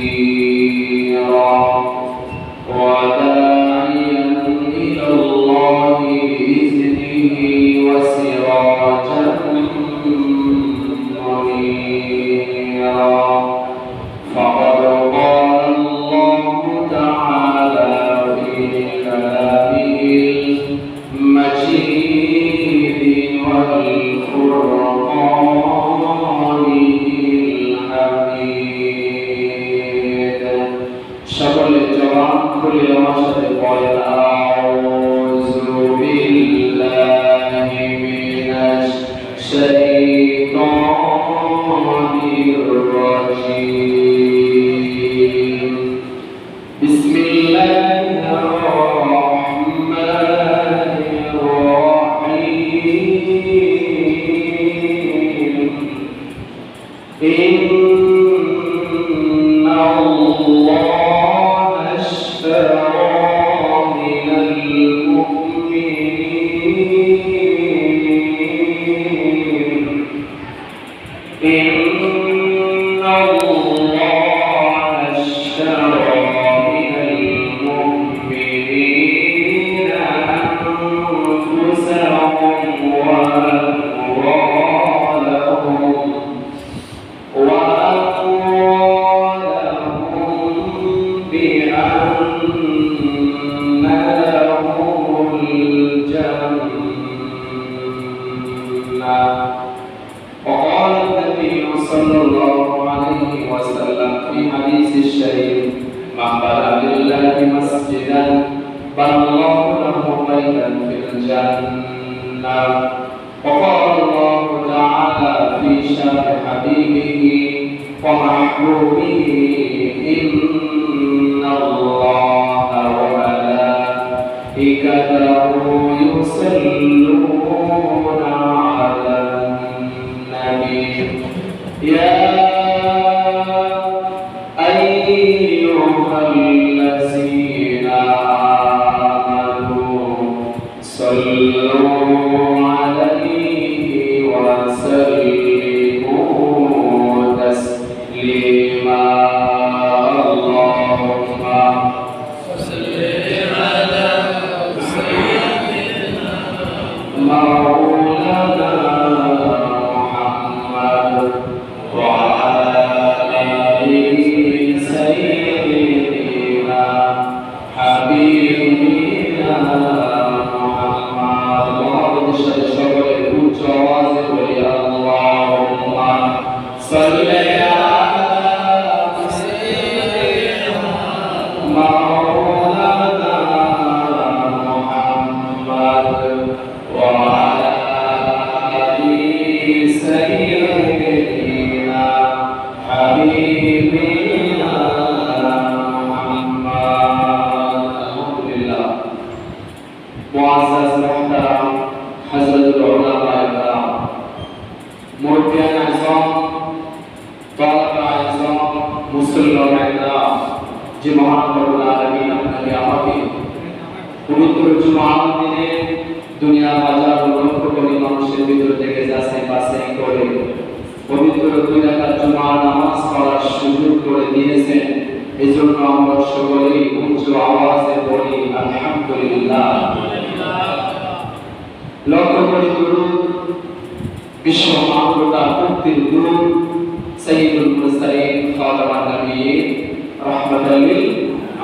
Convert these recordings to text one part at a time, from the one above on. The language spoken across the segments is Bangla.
ونذيرا وداعيا إلى الله بإذنه وسراجا منيرا فقد قال الله تعالى في كلامه المجيد والفرقان الحميد সকল জবান খুলে আমার সাথে পড়েন আউযু বিল্লাহি মিনাশ শাইতানির রাজীম বিসমিল্লাহির রাহমানির রাহিম ইন্নাল্লাহা আশতারা মিনাল মুমিনিন ইন্নাল্লাহা আশতারা মিনাল মুমিনিনা আনফুসাহুম ওয়া আমওয়ালাহুম وقال النبي صلى الله عليه وسلم في حديث الشريف من بنى لله مسجدا بنى الله له بيتا في الجنة وقال الله تعالى في شان حبيبه ومحبوبه إن الله وملائكته يصلون على النبي يا أيها الذين آمنوا صلوا عليه وسلموا تسليما اللهم صل على سيدنا مولانا محمد وعلى آل سيدنا حبيبنا محمد اللهم صل على سيدنا مولانا محمد وعلى آل سيدنا حبيبنا محمد الحمد لله معزز محترم حضرت العلماء الكرام مربيان عظام طلبة عظام মুসলমান الكرام যে মহান রব্বুল আলামিন আপনাকে আমাকে পবিত্র জুমার দিনে দুনিয়া বাজার লক্ষ কোটি মানুষের ভিতর থেকে যাচাই বাছাই করে পবিত্র দুই রাকাত জুমার নামাজ পড়ার সুযোগ করে দিয়েছেন এজন্য আমরা সকলেই উচ্চ আওয়াজে বলি আলহামদুলিল্লাহ লক্ষ কোটি দুরূদ বিশ্ব মানবতা মুক্তির দুরূদ সাইয়্যিদুল মুরসালিন খাতামান নবিয়্যিন রাহমাতাল লিল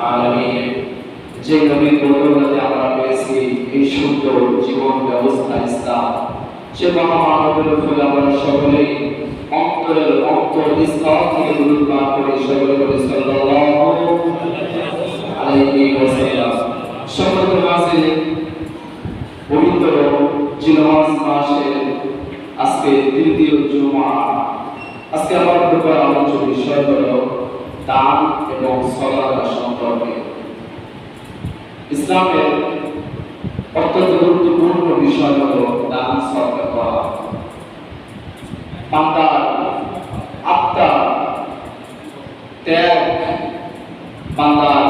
আলামিন যে নবীর বদৌলতে আমরা পেয়েছি এই সুন্দর জীবন ব্যবস্থা ইসলাম সে মহামানবের উপর আমরা সকলেই অন্তরের অন্তরস্থল থেকে দুরূদ পাঠ করে সকলে বলি সাল্লাল্লাহু আলাইহি ওয়াসাল্লাম সকলের মাঝে পবিত্র জিলহজ মাসের আজকে তৃতীয় জুমা আজকে আমার উপর আলোচ্য বিষয় হলো দান এবং সদকা সম্পর্কে ইসলামের অত্যন্ত গুরুত্বপূর্ণ বিষয় হলো দান সদকা করা বান্দার আত্মা ত্যাগ বান্দার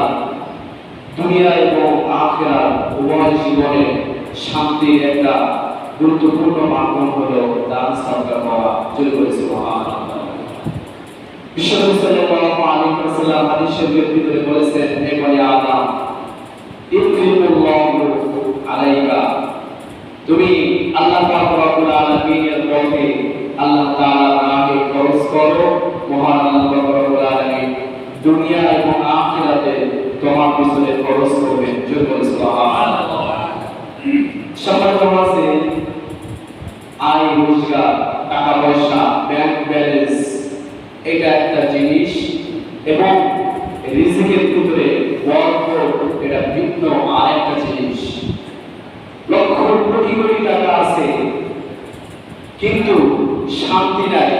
দুনিয়া এবং আখিরাত উভয় জীবনে শান্তির একটা গুরুত্বপূর্ণ মাধ্যম হলো দান সদকা করা। জয় বলি সুবহানাল্লাহ। বিশ্বনবী সাল্লাল্লাহু আলাইহি ওয়াসাল্লাম হাদিস শরীফের ভিতরে বলেছেন, হে বনি আদম, ইনফিকুল্লাহু আলাইকা, তুমি আল্লাহ পাক রব্বুল আলামিনের পথে আল্লাহ তাআলার রাহে খরচ করো। মহান আল্লাহ পাক রব্বুল আলামিন দুনিয়া এবং আখিরাতে তোমার পিছনে খরচ করবেন। জোরে বলুন সুবহানাল্লাহ। সম্মানিত আছে, আয় রোজগার, টাকা পয়সা, ব্যাংক ব্যালেন্স, এটা একটা জিনিস, এবং রিজিকের ভিতরে বরকত, এটা ভিন্ন আরেকটা জিনিস। লক্ষ কোটি কোটি টাকা আছে কিন্তু শান্তি নাই,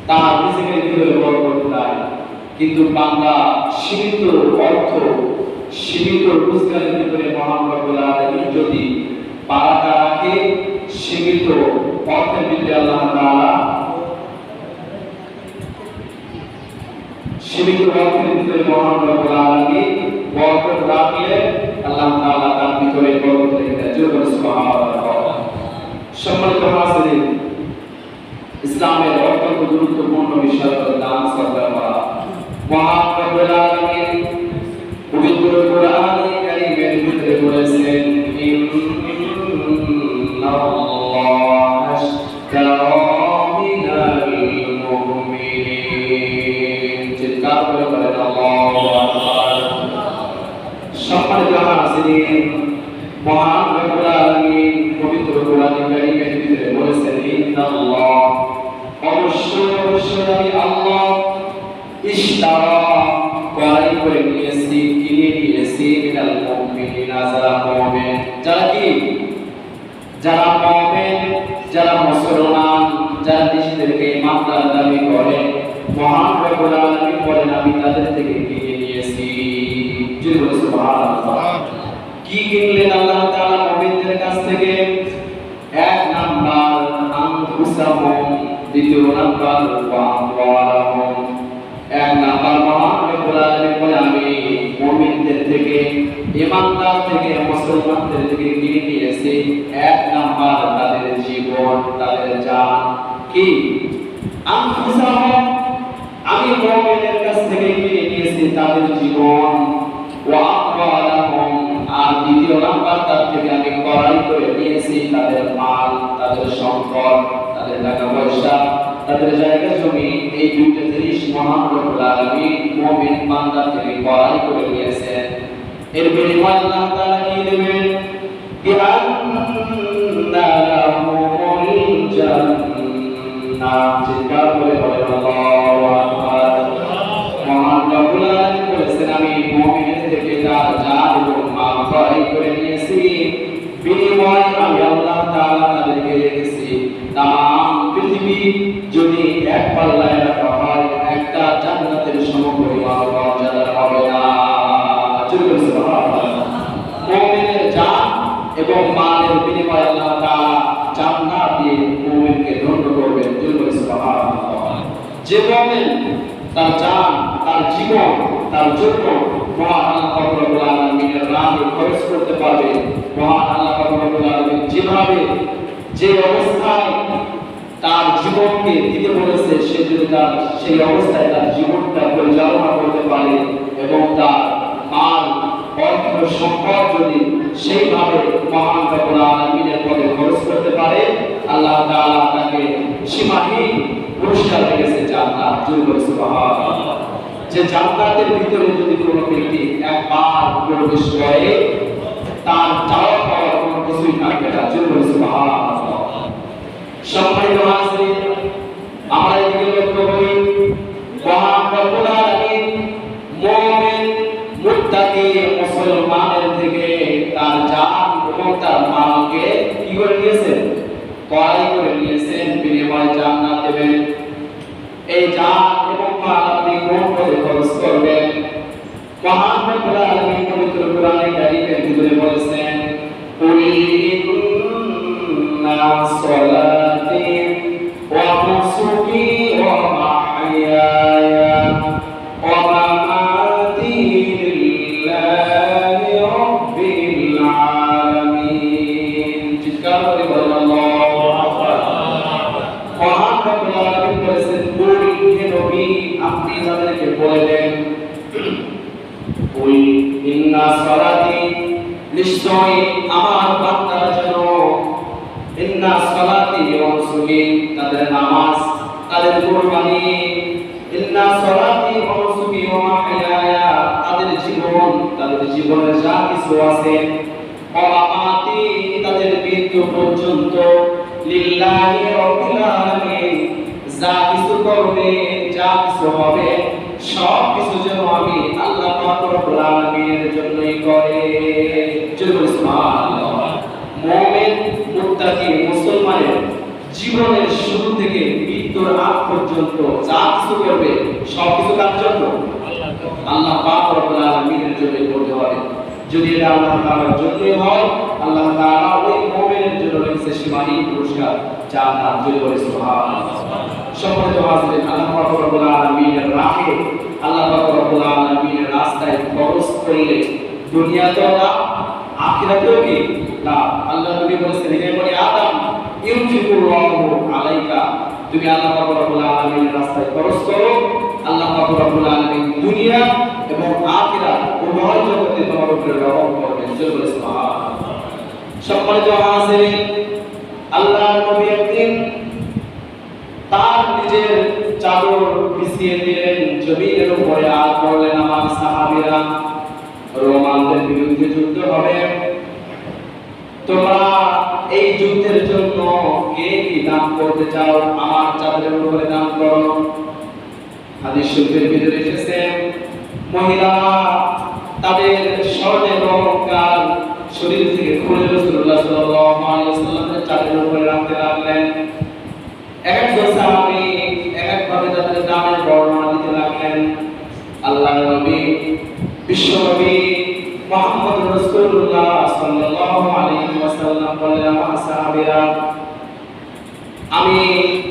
তার রিজিকের ভিতরে বরকত নাই। কিন্তু বান্দা সীমিত অর্থ, সীমিত রোজগারের ভিতরে মহান রব্বুল আলামিন যদি বারাকা রাখে, সীমিত অর্থের ভিতরে আল্লাহ তাআলা সীমিত অর্থের ভিতরে মহান রব্বুল আলামিন বরকত রাখলে আল্লাহ তাআলা তার ভিতরে বরকত রেখে দেয়। জোরে সুবহানাল্লাহ। সম্মানিত হাজিরিন, ইসলামের অত্যন্ত গুরুত্বপূর্ণ বিষয় হলো দান সদকা করা। মহান রব্বুল আলামিন পবিত্র কোরআনে কারীমের ভিতরে বলেছেন, ইন্নাল্লাহা আশতারা মিনাল মুমিনিন। চিৎকার করে বলেন আল্লাহু আকবার। সম্মানিত হাজিরিন, মহান রব্বুল আলামিন পবিত্র কোরআনে কারীমের ভিতরে বলেছেন, ইন্নাল্লাহ, অবশ্যই আমি আল্লাহ, ইশতারা, ক্রয় করে নিয়েছি, কিনে নিয়েছি, মিনাল মুমিনিনা, যারা মুমিন। যারা কি? যারা মুমিন, যারা মুসলমান, যারা নিজেদেরকে ইমানদার দাবি করে, মহান রব্বুল আলামিন বলেন, আমি তাদের থেকে কিনে নিয়েছি। জোরে বলুন সুবহানাল্লাহ। কি কিনলেন আল্লাহ তাআলা মুমিনদের কাছ থেকে? এক নাম্বার আনফুসাহুম, দ্বিতীয় নাম্বার আমওয়ালাহুম। এক নাম্বার মহান রব্বুল আলামিন বলে, আমি মুমিনদের থেকে, ঈমানদার থেকে, মুসলমানদের থেকে কিনে নিয়েছি এক নাম্বার তাদের জীবন, তাদের জান। কি? আনফুসাহুম, আমি মুমিনদের কাছ থেকে কিনে নিয়েছি তাদের জীবন। ওয়া আমওয়ালাহুম, আর দ্বিতীয় নাম্বার তার থেকে আমি ক্রয় করে নিয়েছি তাদের মাল, তাদের সম্পদ, তাদের টাকা পয়সা, তাদের জায়গা জমি। এই দুইটা জিনিস মহান রব্বুল আলামিন মুমিন বান্দার থেকে ক্রয় করে নিয়েছেন। এর বিনিময়ে আল্লাহ তাআলা কি দেবেন? বিআন্না লাহুমুল জান্নাহ। চিৎকার করে বলেন আল্লাহু আকবার। মহান রব্বুল আলামিন বলেছেন, আমি মুমিনের থেকে তার জান এবং মাল ক্রয় করে নিয়েছি, বিনিময়ে আমি আল্লাহ তাআলা তাদেরকে রেখেছি তাম পৃথিবী যদি এক পাল্লায় রাখা হয়, একটা জান্নাতের সমপরিমাণ মর্যাদার হবে না। মুমিনের জান এবং মালের বিনিময়ে আল্লাহ তাআলা জান্নাত দিয়ে মুমিনকে ধন্য করবেন। সুবহানাল্লাহ। যে মুমিন তার জান, তার জীবন, তার জন্য মহান আল্লাহ রব্বুল আলামিনের রাহে খরচ করতে পারবে, মহান আল্লাহ রব্বুল আলামিন যেভাবে, যে অবস্থায় তার জীবনকে দিতে বলেছে, সে যদি তার সেই অবস্থায় তার জীবনটা পরিচালনা করতে পারে এবং তার মাল, অর্থ, সম্পদ যদি সেইভাবে মহান রব্বুল আলামিনের পথে খরচ করতে পারে, আল্লাহ তাআলা তাকে সীমাহীন পুরস্কার রেখেছে জান্নাত। সুবহানাল্লাহ। যে জান্নাতের ভিতরে যদি কোনো ব্যক্তি একবার প্রবেশ করে, তার যাওয়া পাওয়ার কোনো কিছুই থাকবে না। সুবহানাল্লাহ। সম্মানিত হাজিরিন, আমরা এদিকে লক্ষ্য করি, মহান রব্বুল আলামিন মুমিন, মুত্তাকি, মুসলমানের থেকে তার জান এবং তার মালকে কি করে নিয়েছেন? ক্রয় করে নিয়েছেন, বিনিময়ে জান্নাত দেবেন। এই জান এবং মাল আপনি কোন পথে খরচ করবেন? মহান রব্বুল আলামিন পবিত্র কোরআনে কারীমের ভিতরে বলেছেন, কুল ইন্না সলাতি ওয়া নুসুকি ওয়া মাহইয়ায়া ওয়া মামাতি লিল্লাহি রাব্বিল আলামিন। চিৎকার করে বলেন আল্লাহু আকবার। মহান আপনি তাদেরকে বলে দেন কুল ইন্না সালাতি নিশ্চয় আমার বান্দারা যেন ইন্না সালাতি ওয়া নুসুকি তাদের নামাজ তাদের কুরবানি ইন্না সালাতি ওয়া নুসুকি ওয়া মাহইয়ায়া তাদের জীবনের যা কিছু আছে ওয়া মামাতি তাদের মৃত্যু পর্যন্ত লিল্লাহি রাব্বিল আলামিন যা কিছু করবে যা কিছু হবে সব কিছু যেন আমি আল্লাহ পাক রব্বুল আলামিনের জন্যই করে। সুবহানাল্লাহ। মুমিন মুত্তাকি মুসলমানের জীবনের শুরু থেকে মৃত্যুর আগ পর্যন্ত যা কিছু করবে সব কিছু কার জন্য? আল্লাহ পাক রব্বুল আলামিনের জন্যই করতে হবে। যদি এটা আল্লাহ তাআলার জন্যই হয় আল্লাহ তাআলা ওই মুমিনের জন্য রেখেছে সীমাহীন পুরস্কার জান্নাত। সুবহানাল্লাহ। সম্মানিত হাজিরিন, আল্লাহ পাক রব্বুল আলামিনের রাহে আল্লাহ পাক রব্বুল আলামিনের রাস্তায় খরচ করলে দুনিয়াতেও না আখিরাতেও কি না। আল্লাহ নবী বলেছেন হে বনি আদম ইউনফিকুল্লাহু আলাইকা, তুমি আল্লাহ পাক রব্বুল আলামিনের রাস্তায় খরচ করো, আল্লাহ পাক রব্বুল আলামিন দুনিয়া এবং আখিরাত উভয় জগতে তোমার উপরে রহমত করবেন। সুবহানাল্লাহ। সম্মানিত হাজিরিন, আল্লাহ নবী একদিন তার নিজের চাদর বিছিয়ে দিলেন জমিনের উপরে, আর বললেন আমার সাহাবীরা রোমানদের বিরুদ্ধে যুদ্ধ হবে, তোমরা এই যুদ্ধের জন্য কে কি দান করতে চাও আমার চাদরের উপরে দান করো। হাদিস শরীফের ভিতরে এসেছে মহিলারা তাদের স্বর্ণের অলংকার শরীর থেকে খুলে রাসূলুল্লাহ সাল্লাল্লাহু আলাইহি ওয়াসাল্লামের চাদরের উপরে রাখতে লাগলেন। একজন সাহাবী একভাবে তাদের দানের বর্ণনা দিতে লাগলেন। আল্লাহর নবী বিশ্বনবী মুহাম্মদ রাসূলুল্লাহ সাল্লাল্লাহু আলাইহি ওয়াসাল্লাম বললেন আমার সাহাবীরা আমি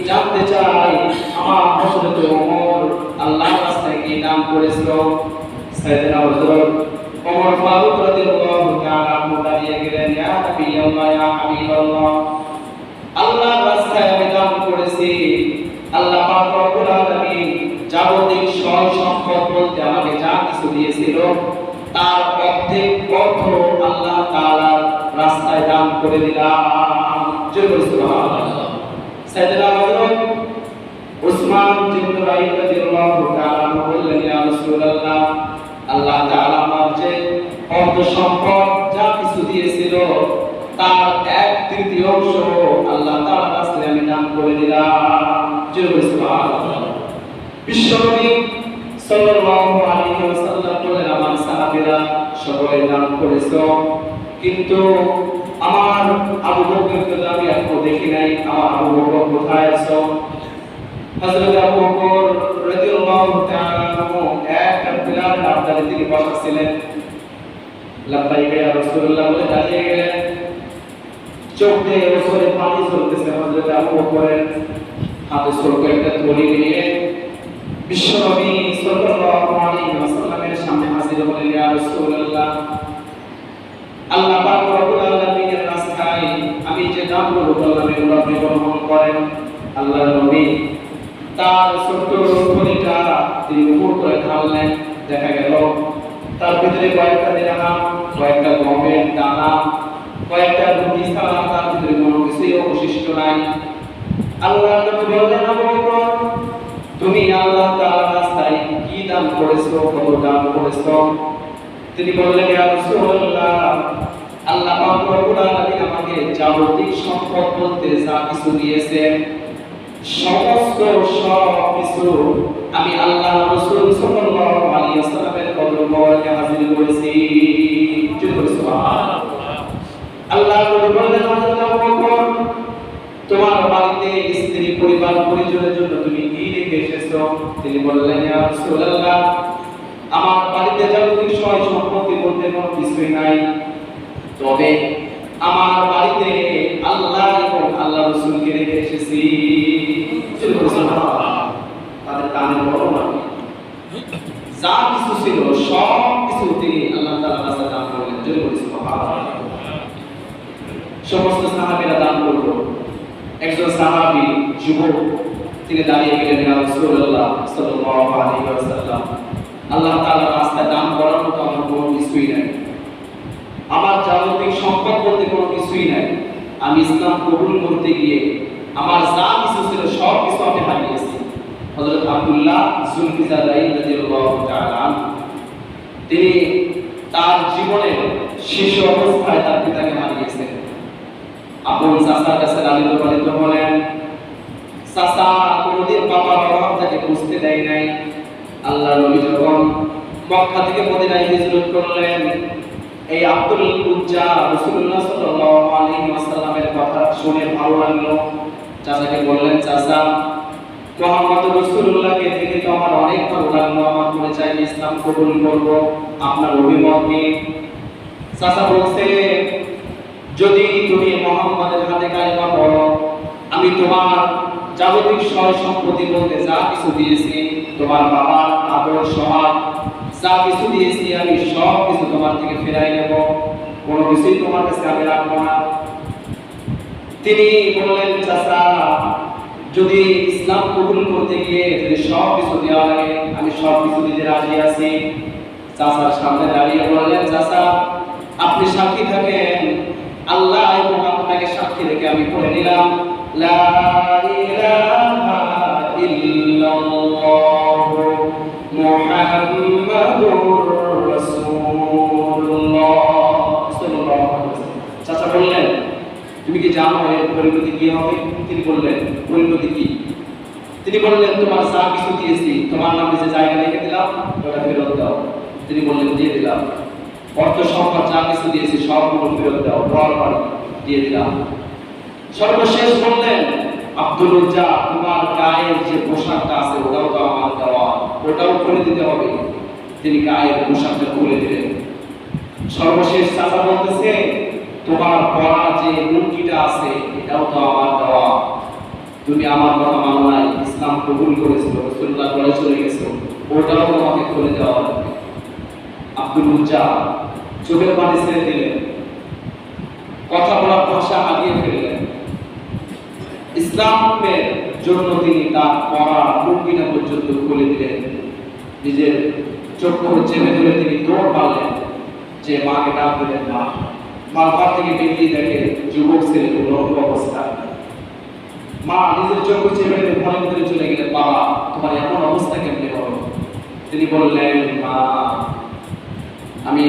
জানতে চাই আমার হযরত ওমর আল্লাহর রাস্তায় কি দান করেছিল। সাইয়েদনা হযরত ওমর ফারুক রাদিয়াল্লাহু তাআলা আনহু দাঁড়িয়ে গেলেন, ইয়া নবিয়াল্লাহ ইয়া হাবিবাল্লাহ, আল্লাহর রাস্তায় আমি দান করেছি। আল্লাহ পাক রব্বুল আলামিন যাবতীয় সয় সম্পদ বলতে আমাকে যা কিছু দিয়েছিল তার অর্ধেক অর্থ আল্লাহ তাআলার রাস্তায় দান করে দিলাম। সুবহানাল্লাহ। সাইয়েদনা হযরত উসমান ইবনে রাইফ রাদিয়াল্লাহু তাআলা আনহু বললেন, ইয়া রাসূলুল্লাহ, আল্লাহ তাআলা আমার যে অর্ধ সম্পদ যা কিছু দিয়েছিল তার 1/3 আল্লাহ তাআলার রাস্তায় আমি দান করে দিলাম। সুবহানাল্লাহ। বিশ্বনবী সাল্লাল্লাহু আলাইহি ওয়াসাল্লাম বললেন আমার সাহাবীরা সকলে দান করেছো, কিন্তু আমার আবু বকরকে তো আমি এখনো দেখি নাই, আমার আবু বকর কোথায় আছো? হযরত আবু বকর রাদিয়াল্লাহু তাআলা আনহু একটা বিলালের আবদারে তিনি বসেছিলেন। লাব্বাইক ইয়া রাসূলুল্লাহ বলে দাঁড়িয়ে গেলেন। চোখ দিয়ে ওসরে পানি ঝরতেছে। হযরত আবু বকরের হাতে ছোট একটা থলি নিয়ে বিশ্বনবী সাল্লাল্লাহু আলাইহি ওয়াসাল্লামের সামনে হাজির হলেন, ইয়া রাসূলুল্লাহ, আল্লাহ পাক রব্বুল আলামিনের রাস্তায় আমি যে দানগুলো করলাম এগুলো আপনি গ্রহণ করেন। আল্লাহর নবী তার ছোট্ট থলিটা তিনি উপর করে ঢাললেন। দেখা গেল তার ভিতরে কয়েকটা দিরহাম, কয়েকটা গমের দানা, কয়েকটা রুটি ছাড়া তার ভিতরে কোনো কিছুই অবশিষ্ট নাই। আল্লাহর নবী বললেন, আবু বকর, তুমি আল্লাহ তাআলার রাস্তায় কি দান করেছো, কত দান করেছো? তিনি বললেন, ইয়া রাসূলুল্লাহ, আল্লাহ পাক রব্বুল আলামিন আমাকে যাবতীয় সম্পদ বলতে যা কিছু দিয়েছেন সমস্ত সব কিছু আমি আল্লাহ রাসূল সাল্লাল্লাহু আলাইহি ওয়াসাল্লামের কদম মোবারকে হাজির করেছি। সুবহানাল্লাহ। আল্লাহ নবী বললেন, হযরত আবু বকর, তোমার বাড়িতে স্ত্রী পরিবার পরিজনের জন্য তুমি কি রেখে এসেছো? তিনি বললেন, ইয়া রাসূলুল্লাহ, আমার বাড়িতে যাবতীয় সয় সম্পত্তি বলতে কোনো কিছুই নাই, তবে আমার বাড়িতে আল্লাহ এবং আল্লাহ রাসূলকে রেখে এসেছি। তাদের কানে বড় না যা কিছু ছিল সব কিছু তিনি আল্লাহ তাআলার রাস্তায় দান করলেন। সুবহানাল্লাহ। সমস্ত সাহাবীরা দান করলো। একজন সাহাবী যুবক তিনি দাঁড়িয়ে গেলেন, ইয়া রাসূলুল্লাহ, সাল্লাল্লাহু আলাইহি ওয়াসাল্লাম, আল্লাহ তাআলার রাস্তায় দান করার মতো আমার কোনো কিছুই নাই, আমার জাগতিক সম্পদ বলতে কোনো কিছুই নাই। আমি ইসলাম কবুল করতে গিয়ে আমার যা কিছু ছিল সব কিছু আমি হারিয়েছি। হযরত আব্দুল্লাহ যুলফিকারী রাদিয়াল্লাহু তাআলা তিনি তার জীবনের শিশু অবস্থায় তার পিতাকে হারিয়েছেন। আপন চাচার কাছে লালিত পালিত হলেন। চাচা কোনদিন বাবার অভাব তাকে বুঝতে দেয় নাই। আল্লাহর নবী যখন মক্কা থেকে মদিনায় হিজরত করলেন, এই আব্দুল উজ্জা রাসূলুল্লাহ সাল্লাল্লাহু আলাইহি ওয়াসাল্লামের কথা শুনে ভালো লাগলো। চাচাকে বললেন, চাচা মুহাম্মদ রাসূলুল্লাহকে দেখে তো আমার অনেক ভালো লাগলো, আমার মনে চাই ইসলাম কবুল করব, আপনার অভিমত কি? চাচা বলছে, যদি তুমি মুহাম্মাদের হাতে কালেমা পড়ো, আমি তোমার জাগতিক সয় সম্পত্তি বলতে যা কিছু দিয়েছি, তোমার বাবার আদর সহায় যা কিছু দিয়েছি, আমি সব কিছু তোমার থেকে ফেরাই নেব, কোনো কিছুই তোমার কাছে আমি রাখবো না। তিনি বললেন, চাচা যদি ইসলাম কবুল করতে গিয়ে যদি সব কিছু দেওয়া লাগে, আমি সব কিছু দিতে রাজি আছি। চাচার সামনে দাঁড়িয়ে বললেন, চাচা আপনি সাক্ষী থাকেন, আল্লাহ এবং আপনাকে সাক্ষী রেখে আমি পড়ে নিলাম, লা ইলাহা ইল্লাল্লাহু মুহাম্মাদুর রাসূলুল্লাহ সাল্লাল্লাহু আলাইহি ওয়াসাল্লাম। চাচা বললেন, তুমি কি জানো এর পরিণতি কি হবে? তিনি বললেন, পরিণতি কি? তিনি বললেন, তোমার যা কিছু দিয়েছি, তোমার নামে যে জায়গা লিখে দিলাম ওটা ফেরত দাও। তিনি বললেন, দিয়ে দিলাম। অর্থ সম্পদ যা কিছু দিয়েছি সবগুলো ফেরত দাও, ঘর বাড়ি দিয়ে দিলাম। সর্বশেষ বললেন, আব্দুল উজ্জা তোমার গায়ের যে পোশাকটা আছে ওটাও তো আমার দেওয়া, ওটাও খুলে দিতে হবে। তিনি গায়ের পোশাকটা খুলে দিলেন। সর্বশেষ চাচা বলতেছে, তোমার পরা যে লুঙ্গিটা আছে এটাও তো আমার দেওয়া, তুমি আমার কথা মানো নাই, ইসলাম কবুল করেছো, রাসূলুল্লাহ বলে চলে গেছো, ওটাও তোমাকে খুলে দেওয়া লাগবে। আব্দুল উজ্জা চোখের পানি ছেড়ে দিলেন, কথা বলার ভাষা হারিয়ে ফেললেন। ইসলামের জন্য তিনি তার পরা লুঙ্গিটা পর্যন্ত খুলে দিলেন। নিজের চক্ষু চেপে ধরে তিনি দৌড় মারলেন, যে মাকে ডাক দিলেন, মা। মার ঘর থেকে বেরিয়ে দেখে যুবক ছেলে লম্ব অবস্থা। মা নিজের চক্ষু চেপে ধরে ঘরের ভিতরে চলে গেলেন, বাবা তোমার এমন অবস্থা কেমনে হলো? তিনি বললেন, মা আমি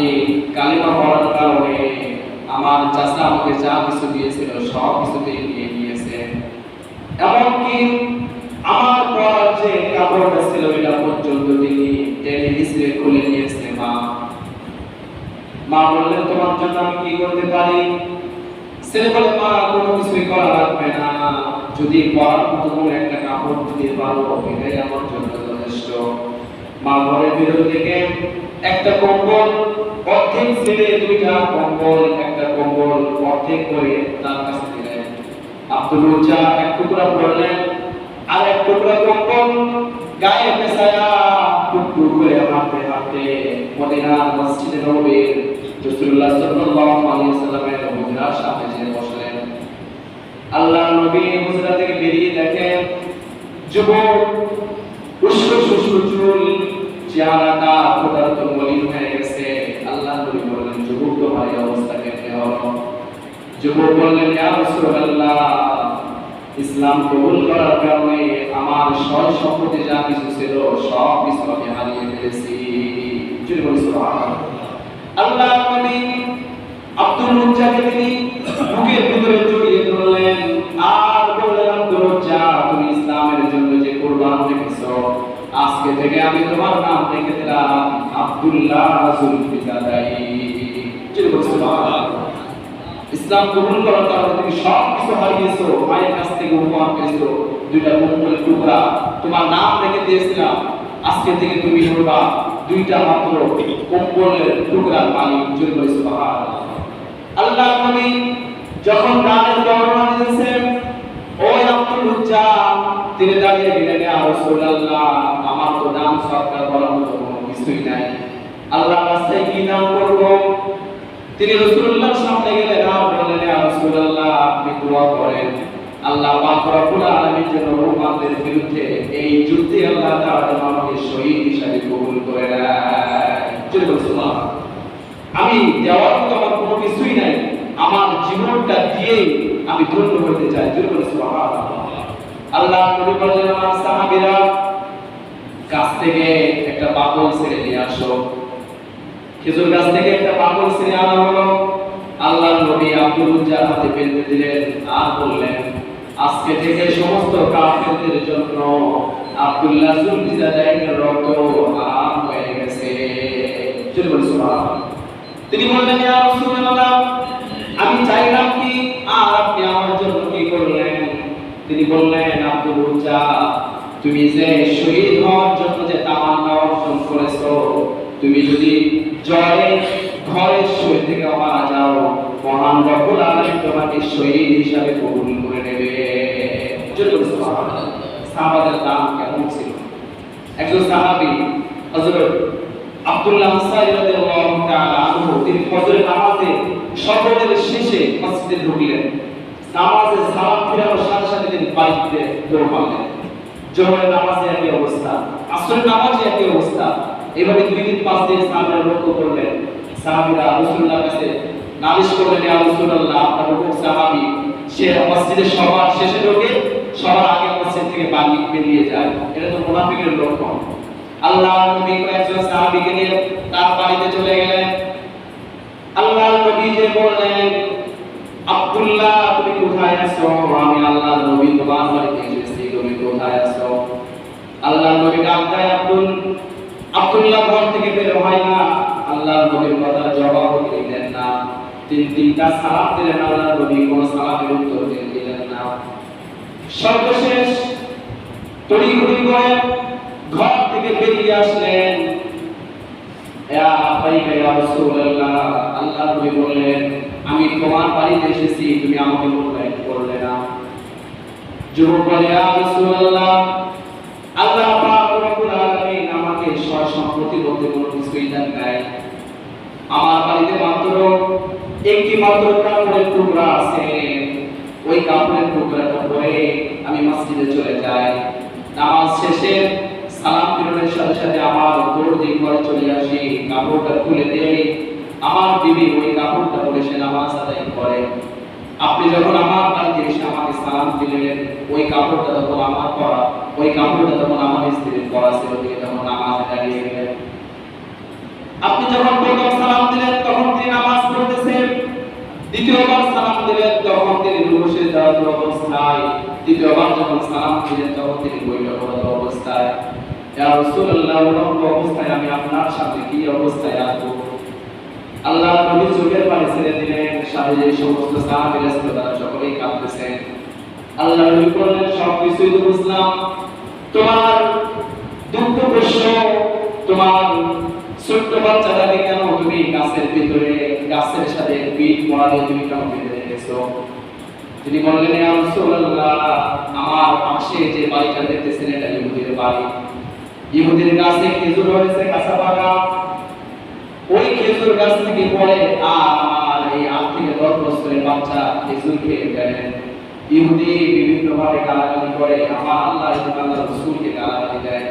কালিমা পড়ার কারণে আমার চাচা আমাকে যা কিছু দিয়েছিল সব কিছুতে নিয়ে নিয়েছে, এমনকি আমার পরার যে কাপড়টা ছিল এটা পর্যন্ত তিনি টেনে হিসেবে খুলে নিয়েছে। মা বললেন, তোমার জন্য আমি কি করতে পারি? ছেলে বলে, মা কোনো কিছুই করা লাগবে না, যদি পরার মতো কোনো একটা কাপড় দিতে পারো এটাই আমার জন্য যথেষ্ট। মা ঘরের ভিতর থেকে একটা কম্বল অর্ধেক ছেড়ে দুইটা কম্বল, একটা কম্বল অর্ধেক করে তার কাছে দিলেন। আব্দুল উজ্জা এক টুকরা পড়লেন, আর এক টুকরা কম্বল গায়ে পেছায়া টুকটুক করে হাঁটতে হাঁটতে মদিনার মসজিদে নববীর রাসূলুল্লাহ সাল্লাল্লাহু আলাইহি ওয়াসাল্লামের হুজরার সামনে যেয়ে বসলেন। আল্লাহর নবী হুজরা থেকে বেরিয়ে দেখেন যুবক উস্কো চুল, চেহারাটা ক্ষুধার্ত মলিন হয়ে গেছে। আল্লাহর নবী বললেন, যুবক তোমার এই অবস্থা কেমনে হলো? যুবক বললেন, ইয়া রাসূলুল্লাহ ইসলাম কবুল করার কারণে আমার সয় সম্পত্তি যা কিছু ছিল সব কিছু আমি হারিয়ে ফেলেছি। সুবহানাল্লাহ। আল্লাহর নবী আব্দুল উজ্জাকে তিনি বুকের ভিতরে জড়িয়ে ধরলেন আর বললেন, আব্দুল উজ্জা তুমি ইসলামের জন্য যে কুরবান রেখেছো, আজকে থেকে আমি তোমার নাম রেখে দিলাম আব্দুল্লাহ যুলফিকারী। সুবহানাল্লাহ। ইসলাম কবুল করার কারণে তুমি সব কিছু হারিয়েছো, মায়ের কাছ থেকে উপহার পেয়েছো দুইটা কম্বলের টুকরা, তোমার নাম রেখে দিয়েছিলাম, আজকে থেকে তুমি হবা দুইটা মাত্র কম্বলের টুকরার মালিক। সুবহানাল্লাহ। আল্লাহর নবী যখন দানের বর্ণনা দিয়েছেন, ওই আব্দুল উজ্জা তিনি দাঁড়িয়ে গেলেন, ইয়া রাসূলুল্লাহ আমার তো দান সৎকার করার মতো কোনো কিছুই নাই, আল্লাহর রাস্তায় কি দান করব? তিনি রাসূলুল্লাহর সামনে গেলেন আর বললেন, ইয়া রাসূলুল্লাহ আপনি দোয়া করেন আল্লাহ পাক রব্বুল আলামিন যেন রোমানদের বিরুদ্ধে এই যুদ্ধে আল্লাহ তাআলা যেন আমাকে শহীদ হিসেবে কবুল করে নেয়। সুবহানাল্লাহ। আমি দেওয়ার মতো আমার কোনো কিছুই নাই, আমার জীবনটা দিয়ে আমি ধন্য হতে চাই। সুবহানাল্লাহ। আল্লাহ নবী বললেন, আমার সাহাবীরা গাছ থেকে একটা বাকল ছিঁড়ে নিয়ে আসো। খেজুর গাছ থেকে একটা বাকল ছিঁড়ে আনা হলো। আল্লাহ নবী আব্দুল উজ্জার হাতে ফেলতে দিলেন আর বললেন, আজকে থেকে সমস্ত কাফেরদের জন্য আব্দুল্লাহ জুলফিজাদাইনের রক্ত হারাম হয়ে গেছে। সুবহানাল্লাহ। তিনি বললেন, ইয়া রাসূলুল্লাহ, আমি চাইলাম কি আর আপনি আমার জন্য কি করলেন? তিনি বললেন, আব্দুল উজ্জা, তুমি যে শহীদ হওয়ার জন্য যে তামান্না অর্জন করেছো, তুমি যদি জয়ে ঘরের শহীদ থেকে মারা যাও, মহান রব্বুল আলামিন তোমাকে শহীদ হিসাবে কবুল করে নেবে। সাহাবাদের দাম কেমন ছিল! একজন সাহাবী হযরত আব্দুল্লাহ আনসারী রাদিয়াল্লাহু তাআলা আনহু, তিনি ফজরের নামাজে সকলের শেষে মসজিদে ঢুকলেন। নামাজে সালাম ফিরানোর সাথে সাথে তিনি বাড়িতে দৌড় মারলেন। জোহরের নামাজে একই অবস্থা, আসরের নামাজে একই অবস্থা। এভাবে 2 দিন 5 দিন সাহাবীরা লক্ষ্য করলেন। সাহাবীরা রাসূলুল্লাহর কাছে নালিশ করলেন, ইয়া রাসূলুল্লাহ, আপনার উপর সাহাবী সে মসজিদে সবার শেষে ঢোকে, সবার আগে মসজিদ থেকে বেরিয়ে যায়, এটা তো মুনাফিকের লক্ষণ। আল্লাহ নবী কয়েকজন সাহাবীকে নিয়ে তার বাড়িতে চলে গেলেন। আল্লাহ নবী যে বললেন, আব্দুল্লাহ, তুমি কোথায় আছো? আমি আল্লাহ নবী তোমার বাড়িতে এসেছি, তুমি কোথায় আছো? আল্লাহ নবী ডাক দেয়, আব্দুল্লাহ ঘর থেকে বের হয় না। আল্লাহ নবীর কথা জবাব দিলেন না। তিনটা সালাম দিলেন, আল্লাহ নবী কোন সালামের উত্তর দিলেন না। সর্বশেষ তড়িঘড়ি করে ঘর থেকে বেরিয়ে আসলেন। ইয়া আবাইকা ইয়া রাসূলুল্লাহ, আল্লাহ নবী বললেন, আমি তোমার বাড়িতে এসেছি, তুমি আমাকে মূল্যায়ন করলে না। যুবক বলে, ইয়া রাসূলুল্লাহ, আল্লাহ পাক রব্বুল আলামিন আমাকে সয় সম্পত্তি বলতে কোনো কিছুই দেন নাই। আমার বাড়িতে মাত্র একটি মাত্র কাপড়ের টুকরা আছে। ওই কাপড়ের টুকরাটা পরে আমি মসজিদে চলে যাই। নামাজ শেষে সালাম ফিরানোর সাথে সাথে আমার দৌড় দিয়ে ঘরে চলে আসি, কাপড়টা খুলে দেই। আমার বিবি ওই কাপড়টা পরে সে নামাজ আদায় করে। আপনি যখন আমার বাড়িতে এসে আমাকে সালাম দিলেন, ওই কাপড়টা তখন আমার পরা, ওই কাপড়টা তখন আমার স্ত্রীর পরা ছিল, তিনি তখন নামাজে দাঁড়িয়ে গেলেন। আপনি যখন প্রথম সালাম দিলেন তখন তিনি নামাজ পড়তেছেন, দ্বিতীয়বার সালাম দিলেন তখন তিনি রুকুতে যাওয়ার অবস্থায়, তৃতীয়বার যখন সালাম দিলেন তখন তিনি বৈঠকরত অবস্থায়। ইয়া রাসূলুল্লাহ, অবস্থায় আমি আপনার সাথে কি অবস্থায় আসবো? আল্লাহ নবী চোখের পানি ছেড়ে দিলেন। সাথে যে সমস্ত সাহাবীরা ছিল তারা সকলেই কাঁদতেছেন। আল্লাহ নবী বললেন, সবকিছুই তো বুঝলাম, তোমার দুঃখ কষ্ট, তোমার ছোট্ট বাচ্চাটাকে কেন তুমি গাছের ভিতরে, গাছের সাথে পিঠ পড়া দিয়ে তুমি কেন বেঁধে রেখেছো? তিনি বললেন, ইয়া রাসূলুল্লাহ, আমার পাশে যে বাড়িটা দেখতেছেন এটা ইহুদির বাড়ি। ইহুদির গাছে খেজুর হয়েছে, কাঁচা পাকা। ওই খেজুর গাছ থেকে পড়ে আর আমার এই 8 থেকে 10 বছরের বাচ্চা খেজুর খেয়ে ফেলেন। ইহুদি বিভিন্ন ভাবে গালাগালি করে, আমার আল্লাহ এবং আল্লাহর রাসূলকে গালাগালি দেয়।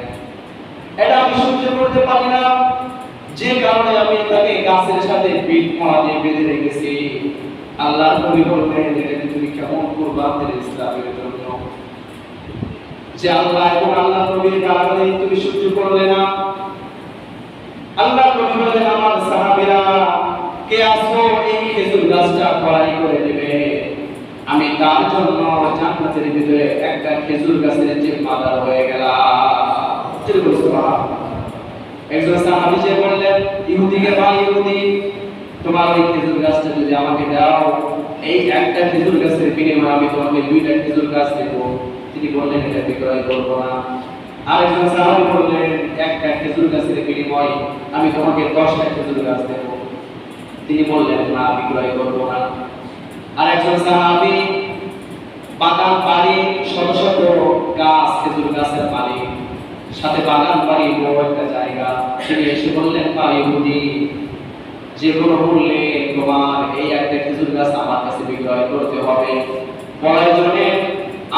এটা আমি সহ্য করতে পারি না, যে কারণে আমি তাকে গাছের সাথে পিঠ পড়া দিয়ে বেঁধে রেখেছি। আল্লাহর নবী বললেন, এটা তুমি কেমন করবা ইসলামের জন্য, যে আল্লাহ এবং আল্লাহর নবীর গালাগালি তুমি সহ্য করলে না? আল্লাহ নবী বলেন, আমার সাহাবীরা কে আসো এই খেজুর গাছটা খড়াই করে দিবে, আমি তার জন্য জান্নাতের ভিতরে একটা খেজুর গাছের জিম্মাদার হয়ে গেলাম। একজন সাহাবী যে বললেন ইহুদিকে, ভাই ইহুদি, তোমার ওই খেজুর গাছটা যদি আমাকে দাও, এই একটা খেজুর গাছের বিনিময়ে আমি তোমাকে 2টা খেজুর গাছ দেব। তিনি বললেন, এটা বিক্রয় করব না। আরেকজন সাহাবী বললেন, একটা খেজুর গাছের বিনিময়ে আমি তোমাকে 10টা খেজুর গাছ দেব। তিনি বললেন, না, বিক্রয় করব না। আরেকজন সাহাবী বাগান বাড়ি, শত শত গাছ, খেজুর গাছের বাড়ি, সাথে বাগান বাড়ি, বড় একটা জায়গা। তিনি এসে বললেন, ভাই ইহুদি, যে কোনো মূল্যে তোমার এই একটা খেজুর গাছ আমার কাছে বিক্রয় করতে হবে। প্রয়োজনে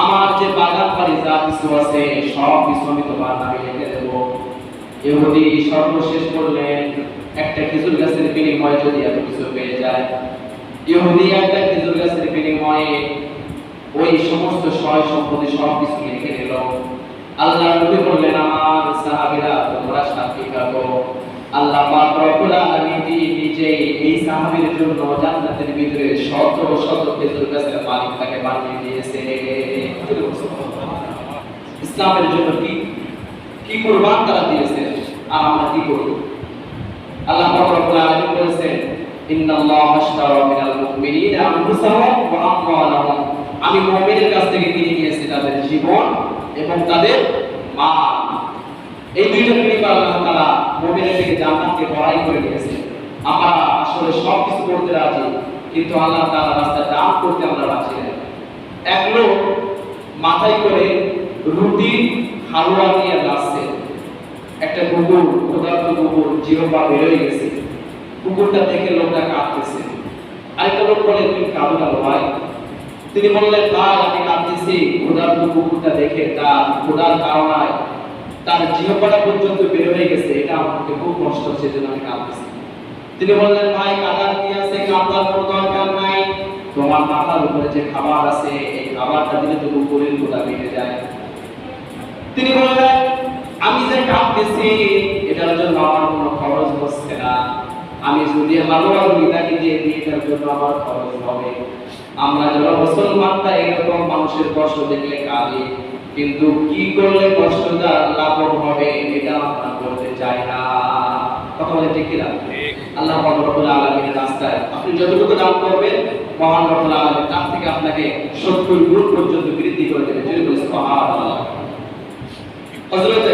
আমার যে বাগান বাড়ি যা কিছু আছে সব কিছু আমি তোমার নামে লিখে দেব। ইহুদি সর্বশেষ বললেন, একটা খেজুর গাছের বিনিময়ে যদি এত কিছু পেয়ে যায়। ইহুদি একটা খেজুর গাছের বিনিময়ে ওই সমস্ত সয় সম্পত্তি সব কিছু লিখে নিল। আল্লাহ নবী বললেন, আমার সাহাবীরা তোমরা সাক্ষী থাকো, আল্লাহ পাক রব্বুল আলামিন নিজে এই সাহাবীর জন্য জান্নাতের ভিতরে শত শত খেজুর গাছের মালিক তাকে বানিয়ে দিয়েছে। ইসলামের জন্য কি কি কুরবান তারা দিয়েছে, আর আমরা কি করব? আল্লাহ পাক রব্বুল আলামিন বলেছেন, ইন্নাল্লাহা আশতারা মিনাল মুমিনিনা আনফুসাহুম ওয়া আমওয়ালাহুম, আমি মুমিনের কাছ থেকে কিনে নিয়েছি তাদের জীবন এবং তাদের মাল। এই দুইটা বিনিময়ে আল্লাহ তাআলা মুমিনের থেকে জান্নাতকে বড়াই করে দিয়েছে। আমরা আসলে সব কিছু করতে রাজি, কিন্তু আল্লাহ তাআলা রাস্তায় দান করতে আমরা রাজি না। এক লোক মাথায় করে রুটি হালুয়া নিয়ে যাচ্ছে, একটা কুকুর, ক্ষুধার্ত কুকুর জিহ্বা বের হয়ে গেছে, কুকুরটা দেখে লোকটা কাঁদতেছে। আরেকটা লোক বলে, তুমি কাঁদো না ভাই? তিনি বললেন, ভাই আমি কাঁদতেছি ক্ষুধার্ত কুকুরটা দেখে, তার ক্ষুধার কারণে তার জিহ্বাটা পর্যন্ত বের হয়ে গেছে, এটা আমাকে খুব কষ্ট হচ্ছে, জন্য আমি কাঁদতেছি। তিনি বললেন, ভাই কাঁদার কি আছে, কাঁদার কোনো দরকার নাই, তোমার মাথার উপরে যে খাবার আছে এই খাবারটা দিলে তো কুকুরের ক্ষুধা মিটে যায়। তিনি বললেন, আমি যে কাঁদতেছি এটার জন্য আমার কোনো খরচ হচ্ছে না, আমি যদি হালুয়া রুটিটাকে দিয়ে দিই এটার জন্য আমার খরচ হবে। আমরা যারা মুসলমানরা এরকম মানুষের কষ্ট দেখলে কাঁদি, কিন্তু কি করলে কষ্টটা লাঘব হবে এটা আমরা করতে চাই না। কথা বলে ঠিক কিনা? আল্লাহ রব্বুল আলামিনের রাস্তায় আপনি যতটুকু দান করবেন, মহান রব্বুল আলামিন তার থেকে আপনাকে 70 গুণ পর্যন্ত বৃদ্ধি করে দেবেন। যদি বলি সুবহানাল্লাহ। হযরত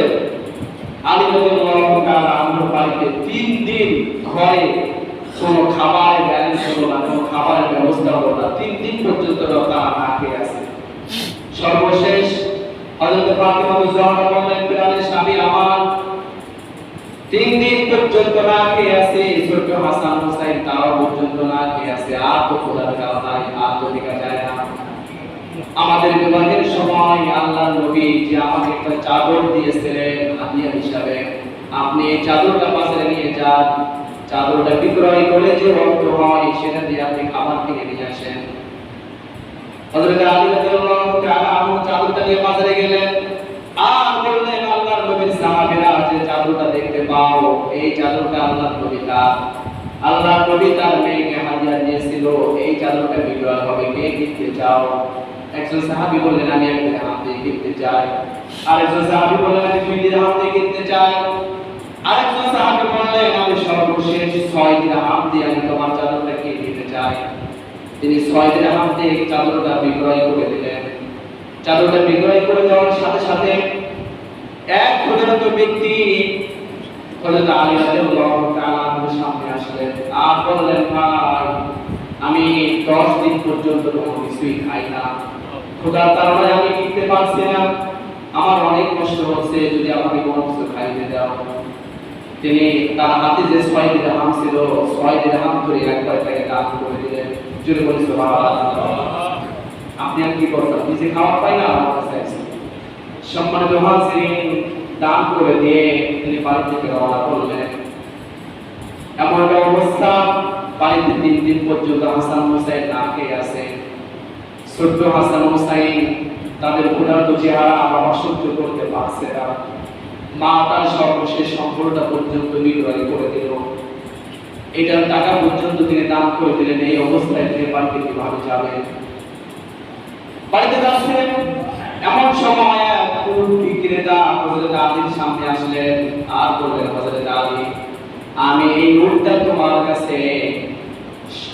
আলী রাদিয়াল্লাহু তাআলা আনহু বাড়িতে 3 দিন ঘরে কোনো খাবারের ব্যালেন্স হলো না, কোনো খাবারের ব্যবস্থা হলো না, 3 দিন পর্যন্ত তারা না খেয়ে আছে। সর্বশেষ হযরত ফাতিমা জোহরা বললেন, প্রাণের স্বামী আমার 3 দিন পর্যন্ত না খেয়ে আছে, ছোট হাসান হুসাইন তারাও পর্যন্ত না খেয়ে আছে, আর তো খোদার কাজ নাই, আর তো দেখা যায় না। আমাদের বিবাহের সময় আল্লাহর নবী যে আমাকে একটা চাদর দিয়েছিলেন হাদিয়া হিসাবে, আপনি এই চাদরটা বাজারে নিয়ে যান, চাদরটা বিক্রয় করে যে অর্থ হয় সেটা দিয়ে আপনি খাবার কিনে নিয়ে আসেন। হযরত আলী রাদিয়াল্লাহু তাআলা আনহু চাদরটা নিয়ে বাজারে গেলেন, আর বললেন, আল্লাহর নবীর সাহাবীরা যে চাদরটা দেখতে পাও এই চাদরটা আল্লাহর নবী তার, আল্লাহর নবী তার মেয়েকে হাদিয়া দিয়েছিল, এই চাদরটা বিক্রয় হবে, কে কিনতে চাও? একজন সাহাবী বললেন, আমি 1 দিরহাম দিয়ে কিনতে চাই। আরেকজন সাহাবী বললেন, আমি 2 দিরহাম দিয়ে কিনতে চাই। আরেকজন সাহাবী বললেন, আমি সর্বশেষ 6 দিরহাম দিয়ে আমি তোমার চাদরটা কিনে নিতে চাই। তিনি 6 দিরহাম দিয়ে চাদরটা বিক্রয় করে দিলেন। চাদরটা বিক্রয় করে দেওয়ার সাথে সাথে এক ক্ষুধার্ত ব্যক্তি হযরত আলী রাদিয়াল্লাহু তাআলা আনহুর সামনে আসলেন আর বললেন, ভাই আমি 10 দিন পর্যন্ত কোনো কিছুই খাই না, ক্ষুধার কারণে আমি খেতে পারছি না, আমার অনেক কষ্ট হচ্ছে, যদি আমাকে কোনো কিছু খাইতে দাও। তিনি তার হাতে যে 6 দিরহাম ছিল 6 দিরহাম ধরে একবার তাকে দান করে দিলেন। জোরে বলি সুবহানাল্লাহ। আপনি আর কি করবেন? নিজে খাওয়া পাই না, আমার কাছে আছে। সম্মানিত হাজিরিন, দান করে দিয়ে তিনি বাড়ি থেকে রওনা করলেন। এমন একটা অবস্থা, বাড়িতে 3 দিন পর্যন্ত হাসান হুসাইন না খেয়ে আছে। ছোট্ট হাসান হুসাইন তাদের ক্ষুধার্ত চেহারা বাবা সহ্য করতে পারছে না, মা তার সর্বশেষ সম্পদটা পর্যন্ত বিক্রয় করে দিল, এটার টাকা পর্যন্ত তিনি দান করে দিলেন। এই অবস্থায় তিনি বাড়িতে কিভাবে যাবেন? বাড়িতে যাচ্ছেন, এমন সময় এক উট বিক্রেতা হযরত আলীর সামনে আসলেন আর বললেন, হযরত আলী আমি এই উটটা তোমার কাছে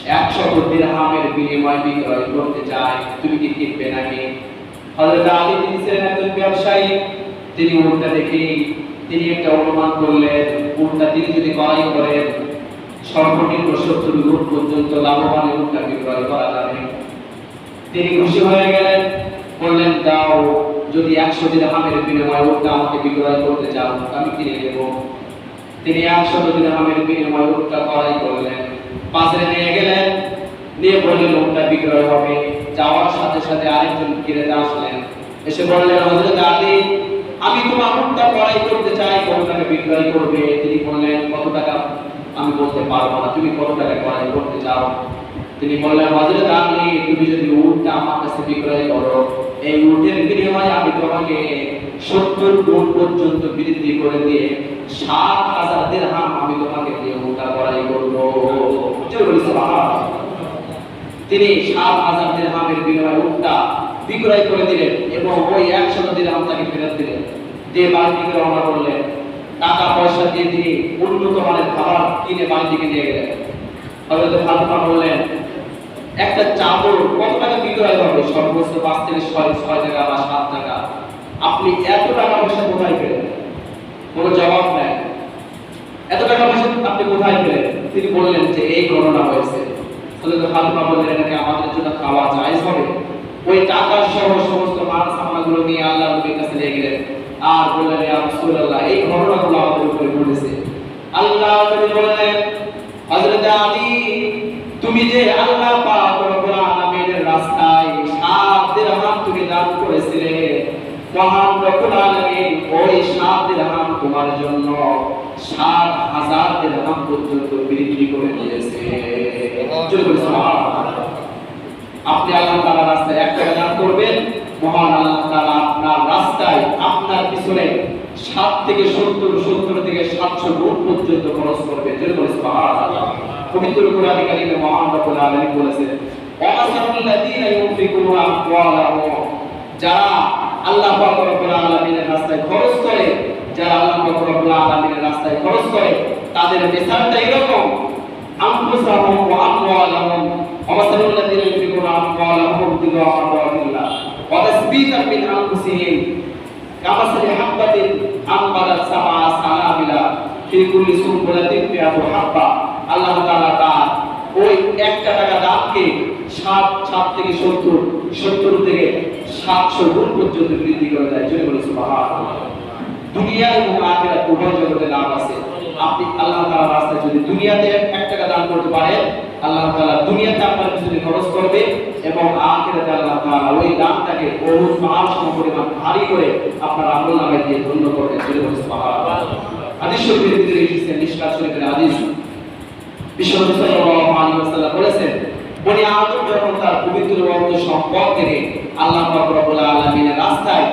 100 দিরহামের বিনিময়ে বিক্রয় করতে চাই, তুমি কি কিনবে নাকি? হযরত আলী তিনি ছিলেন একজন ব্যবসায়ী, তিনি উটটা দেখে তিনি একটা অনুমান করলেন, উটটা তিনি যদি ক্রয় করেন সর্বনিম্ন 70 গুণ পর্যন্ত লাভবান উটটা বিক্রয় করা যাবে। তিনি খুশি হয়ে গেলেন, বললেন, দাও, যদি 100 দিরহামের বিনিময়ে উটটা আমাকে বিক্রয় করতে চাও আমি কিনে নেব। তিনি 100 দিরহামের বিনিময়ে উটটা ক্রয় করলেন, বাজারে নিয়ে গেলেন, নিয়ে বললেন উটটা বিক্রয় হবে। যাওয়ার সাথে সাথে আরেকজন ক্রেতা আসলেন, এসে বললেন, হযরত আলী, আমি তোমার উটটা ক্রয় করতে চাই, কত টাকা বিক্রয় করবে? তিনি বললেন, কত টাকা আমি বলতে পারবো না, তুমি কত টাকা ক্রয় করতে চাও? তিনি বললেন, হযরত আলী, তুমি যদি উটটা আমার কাছে বিক্রয় করো, এই উটের বিনিময়ে আমি তোমাকে 70 গুণ পর্যন্ত বৃদ্ধি করে দিয়ে 7000 দিরহাম আমি তোমাকে দিয়ে উটটা ক্রয় করব। সুবহানাল্লাহ। তিনি 7000 দিরহামের বিনিময়ে উটটা বিক্রয় করে দিলেন এবং ওই 100 দিরহাম তাকে ফেরত দিলেন। দিয়ে বাড়ি থেকে রওনা করলেন। টাকা পয়সা দিয়ে তিনি উন্নত মানের খাবার কিনে বাড়ি থেকে নিয়ে গেলেন। হযরত ফাতেমা বললেন, একটা চাদর কত টাকা বিক্রয় হবে? সর্বোচ্চ 5 থেকে 6 টাকা বা 7 টাকা। আপনি এত টাকা পয়সা কোথায় পেলেন? কোনো জবাব নাই। এত টাকা পয়সা আপনি কোথায় পেলেন? তিনি বললেন যে এই ঘটনা হয়েছে। হযরত ফাতেমা বললেন, এটাকে আমাদের জন্য খাওয়া জায়েজ হবে? ওই টাকা সহ সমস্ত মাল সামানগুলো নিয়ে আল্লাহর নবীর কাছে নিয়ে গেলেন আর বললেন, ইয়া রাসূলুল্লাহ, এই ঘটনাগুলো আমাদের উপরে ঘটেছে। আল্লাহর নবী বললেন, হযরত আলী, তুমি যে আল্লাহ পাক রব্বুল আলামিনের রাস্তায় 7 দিরহাম তুমি দান করেছিলে, মহান রব্বুল আলামিন ওই 7 দিরহাম তোমার জন্য 7000 দিরহাম পর্যন্ত বৃদ্ধি করে দিয়েছে। আপনি আল্লাহ তাআলার রাস্তায় 1 টাকা দান করবেন, মহান আল্লাহ তাআলা আপনার রাস্তায় আপনার পিছনে 7 থেকে 70 থেকে 700 গুণ পর্যন্ত খরচ করবে। সুবহানাল্লাহ। পবিত্র কোরআনে কারিমে মহান রব্বুল আলামিন বলেছেন, ওয়াসাল্লাযীনা ইউনফিকুনা আমওয়ালাহুম, যারা আল্লাহ পাক রব্বুল আলামিনের রাস্তায় খরচ করে, যারা আল্লাহ পাক রব্বুল আলামিনের রাস্তায় খরচ করে, তাদের মিসালটা এরকম, আনফুসাহুম ওয়া আমওয়ালাহুম, ওয়াসাল্লাযীনা ইউনফিকুনা আমওয়ালাহুম ইবতিগাআ মারদাতিল্লাহ ওয়া তাসবীতান মিন আনফুসিহিম কামাসালি হাববাতিন আমবাতাত সাবআ সানাবিলা ফি কুল্লি সুনবুলাতিন মিআতু হাব্বা। আল্লাহ তাআলা তার ওই 1 টাকা দামকে 7 থেকে 70 থেকে 700 গুণ পর্যন্ত বৃদ্ধি করে দেয়। জয় বলে সুবহানাল্লাহ। দুনিয়া এবং আখিরাত উভয় জগতে লাভ আছে। আপনি আল্লাহ তাআলার রাস্তায় যদি দুনিয়াতে 1 টাকা দান করতে পারেন, আল্লাহ তাআলা দুনিয়াতে আপনার পিছনে খরচ করবে এবং আখিরাতে আল্লাহ তাআলা ওই দানটাকে বহুত পাহাড় সমপরিমাণ ভারী করে আপনার আমলনামায় দিয়ে ধন্য করবে। জয় বলে সুবহানাল্লাহ। হাদিস শরীফের ভিতরে এসেছে, মিশকাত শরীফের হাদিস, বিশ্বনবী সাল্লাল্লাহু আলাইহি ওয়াসাল্লাম বলেছেন, বনি আদম যখন তার পবিত্র রক্ত সম্পদ থেকে আল্লাহ পাক রব্বুল আলামিনের রাস্তায়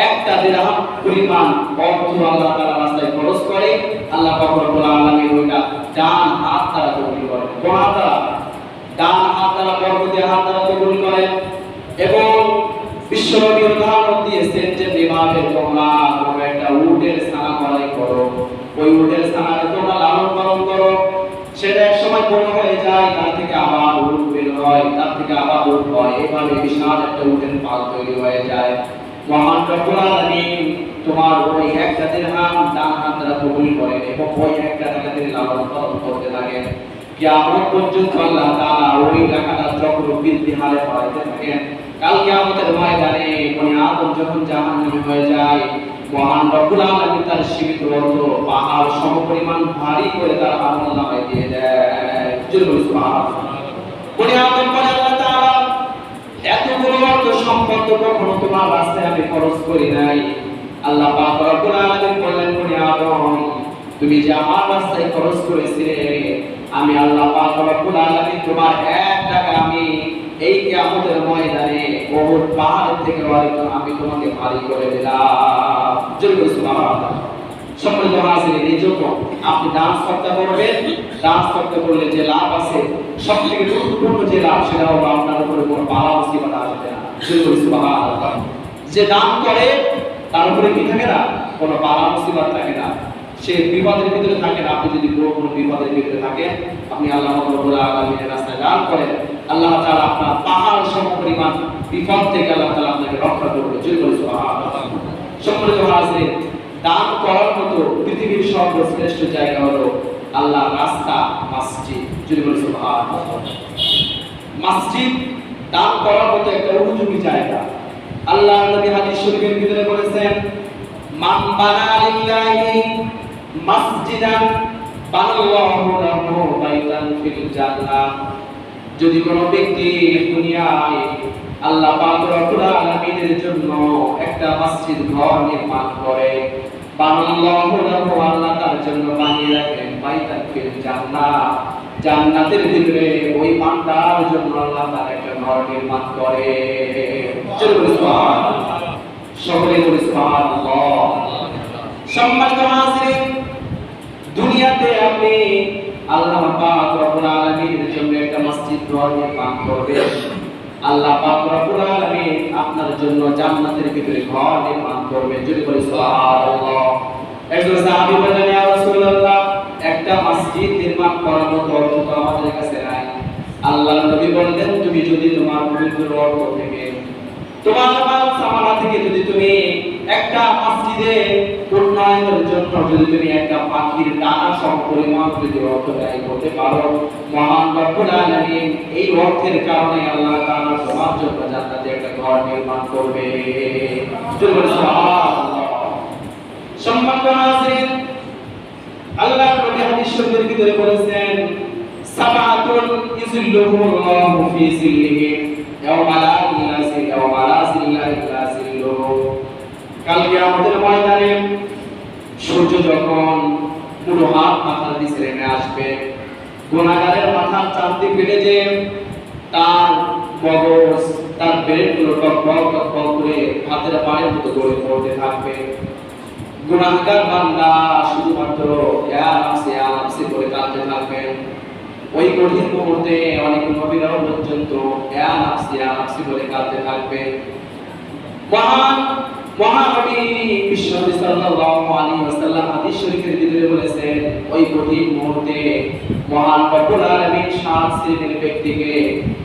1 দিরহাম পরিমাণ অর্থ আল্লাহ তাআলার রাস্তায় খরচ করে, আল্লাহ পাক রব্বুল আলামিন ওইটা ডান হাত দ্বারা কবুল করেন। কোন হাত দ্বারা? ডান হাত দ্বারা, বরকতের হাত দ্বারা কবুল করেন। এবং বিশ্বনবী উদাহরণ দিয়েছেন যে যেভাবে তোমরা কোনো একটা উটের ছানা ক্রয় করো, ওই উটের ছানাকে তোমরা লালন পালন করো, সেটা এক সময় বড় হয়ে যায়, তার থেকে আবার উট বের হয়, তার থেকে আবার উট হয়, এভাবে বিশাল একটা উটের পাল তৈরি হয়ে যায়। মহান রব্বুল আলামিন তোমার ওই 1 দিরহাম ডান হাত দ্বারা কবুল করেন এবং ওই 1 টাকা দিয়ে লালন পালন করতে থাকেন। কিয়ামত পর্যন্ত আল্লাহ তাআলা ওই টাকাটা চক্রবৃদ্ধি হারে বাড়াইতে থাকেন। কাল কিয়ামতের ময়দানে বনি আদম যখন জাহান্নামে হয়ে যায়, মহান রব্বুল আলামিন তার সীমিত অর্থ পাহাড় সমপরিমাণ ভারী করে তার আমলনামায় দিয়ে দেয়। সুবহানাল্লাহ। বনি আদম বলে, আল্লাহ তাআলা, এতগুলো অর্থ সম্পদ কখনো তোমার রাস্তায় আমি খরচ করি নাই। আল্লাহ পাক রব্বুল আলামিন বলেন, বনি আদম, তুমি যে আমার রাস্তায় খরচ করেছিলে, আমি আল্লাহ পাক রব্বুল আলামিন তোমার 1 টাকা আমি এই কিয়ামতের ময়দানে উহুদ পাহাড় থেকে আমি তোমাকে ভারী করে দিলাম। জয় সুবহানাল্লাহ। সম্মানিত হাজিরিন, এই জন্য আপনি দান সদকা করবেন। দান সদকা করলে যে লাভ আছে, সবথেকে গুরুত্বপূর্ণ যে লাভ, সেটা হলো আপনার উপরে কোনো বালা মুসিবত আসবে না। জয় সুবহানাল্লাহ। যে দান করে তার উপরে কি থাকে না? কোনো বালা মুসিবত থাকে না, সে বিপদের ভিতরে থাকে না। আপনি যদি কোনো বিপদের ভিতরে থাকেন, আপনি আল্লাহ রব্বুল আলামিনের রাস্তায় দান করেন, আল্লাহ তাআলা আপনার পাহাড় সমপরিমাণ বিপদ থেকে আল্লাহ তাআলা আপনাকে রক্ষা করবে। জয় সুবহানাল্লাহ। সম্মানিত হাজিরিন, দান করার মতো পৃথিবীর সর্বশ্রেষ্ঠ জায়গা হলো আল্লাহর রাস্তা, মসজিদ। জয় সুবহানাল্লাহ। মসজিদ দান করার মতো একটা উপযোগী জায়গা। আল্লাহর নবী হাদিস শরীফের ভিতরে বলেছেন, মান বানা লিল্লাহি মসজিদান বানাল্লাহু লাহু বাইতান ফিল জান্নাহ। যদি কোনো ব্যক্তি দুনিয়ায় আল্লাহ পাক রব্বুল আলামিনের জন্য একটা মসজিদ ঘর নির্মাণ করে বানাল্লাহু লাহু, আল্লাহ তার জন্য বানিয়ে রাখেন বাইতাল ফিল জান্নাহ, জান্নাতের ভিতরে ওই বান্দার জন্য আল্লাহ তার একটা ঘর নির্মাণ করে। চলুন সুবহানাল্লাহ, সকলে বলি সুবহানাল্লাহ। সম্মানিত হাজিরিন, দুনিয়াতে আপনি আল্লাহ পাক রব্বুল আলামিনের জন্য একটা মসজিদ ঘর নির্মাণ করবেন, আল্লাহ পাক রব্বুল আলামিন আপনার জন্য জান্নাতের ভিতরে ঘর নির্মাণ করবেন। যদি বলি সুবহানাল্লাহ। একজন সাহাবী বললেন, ইয়া রাসূলুল্লাহ, একটা মসজিদ নির্মাণ করার মতো অর্থ তো আমাদের কাছে নাই। আল্লাহর নবী বললেন, তুমি যদি তোমার পবিত্র অর্থ থেকে, তোমার মাল সামানা থেকে যদি তুমি একটা মসজিদে উন্নয়নের জন্য যদি তুমি একটা পাখির ডানা সমপরিমাণ যদি অর্থ ব্যয় করতে পারো, মহান রব্বুল আলামিন এই অর্থের কারণে আল্লাহ তাআলা তোমার জন্য জান্নাতে একটা ঘর নির্মাণ করবে। সুবহানাল্লাহ। সম্মানিত হাজিরিন, আল্লাহর নবী হাদিস শরীফের ভিতরে বলেছেন, সাবাতুন ইযিল্লুহুল্লাহু ফি যিল্লিহি ইয়াওমা লা যিল্লা ইল্লা যিল্লুহু। কাল কিয়ামতের ময়দানে সূর্য যখন পুরো হাত মাথার নিচে নেমে আসবে, গুনাহগারের মাথার চারদিক ফেটে যে তার মগজ, তার ব্রেনগুলো টকবক টকবক করে হাতের পায়ের মতো গড়ে পড়তে থাকবে। গুনাহগার বান্দা শুধুমাত্র ইয়া নাফসি করে কাঁদতে থাকবেন। ওই কঠিন মুহূর্তে অনেক নবীরাও পর্যন্ত ইয়া নাফসি করে কাঁদতে থাকবেন। মহানবী বিশ্বনবী সাল্লাল্লাহু আলাইহি ওয়াসাল্লাম হাদিস শরীফের ভিতরে বলেছেন, ওই কঠিন মুহূর্তে মহান রব্বুল আলামিন সাত শ্রেণীর ব্যক্তিকে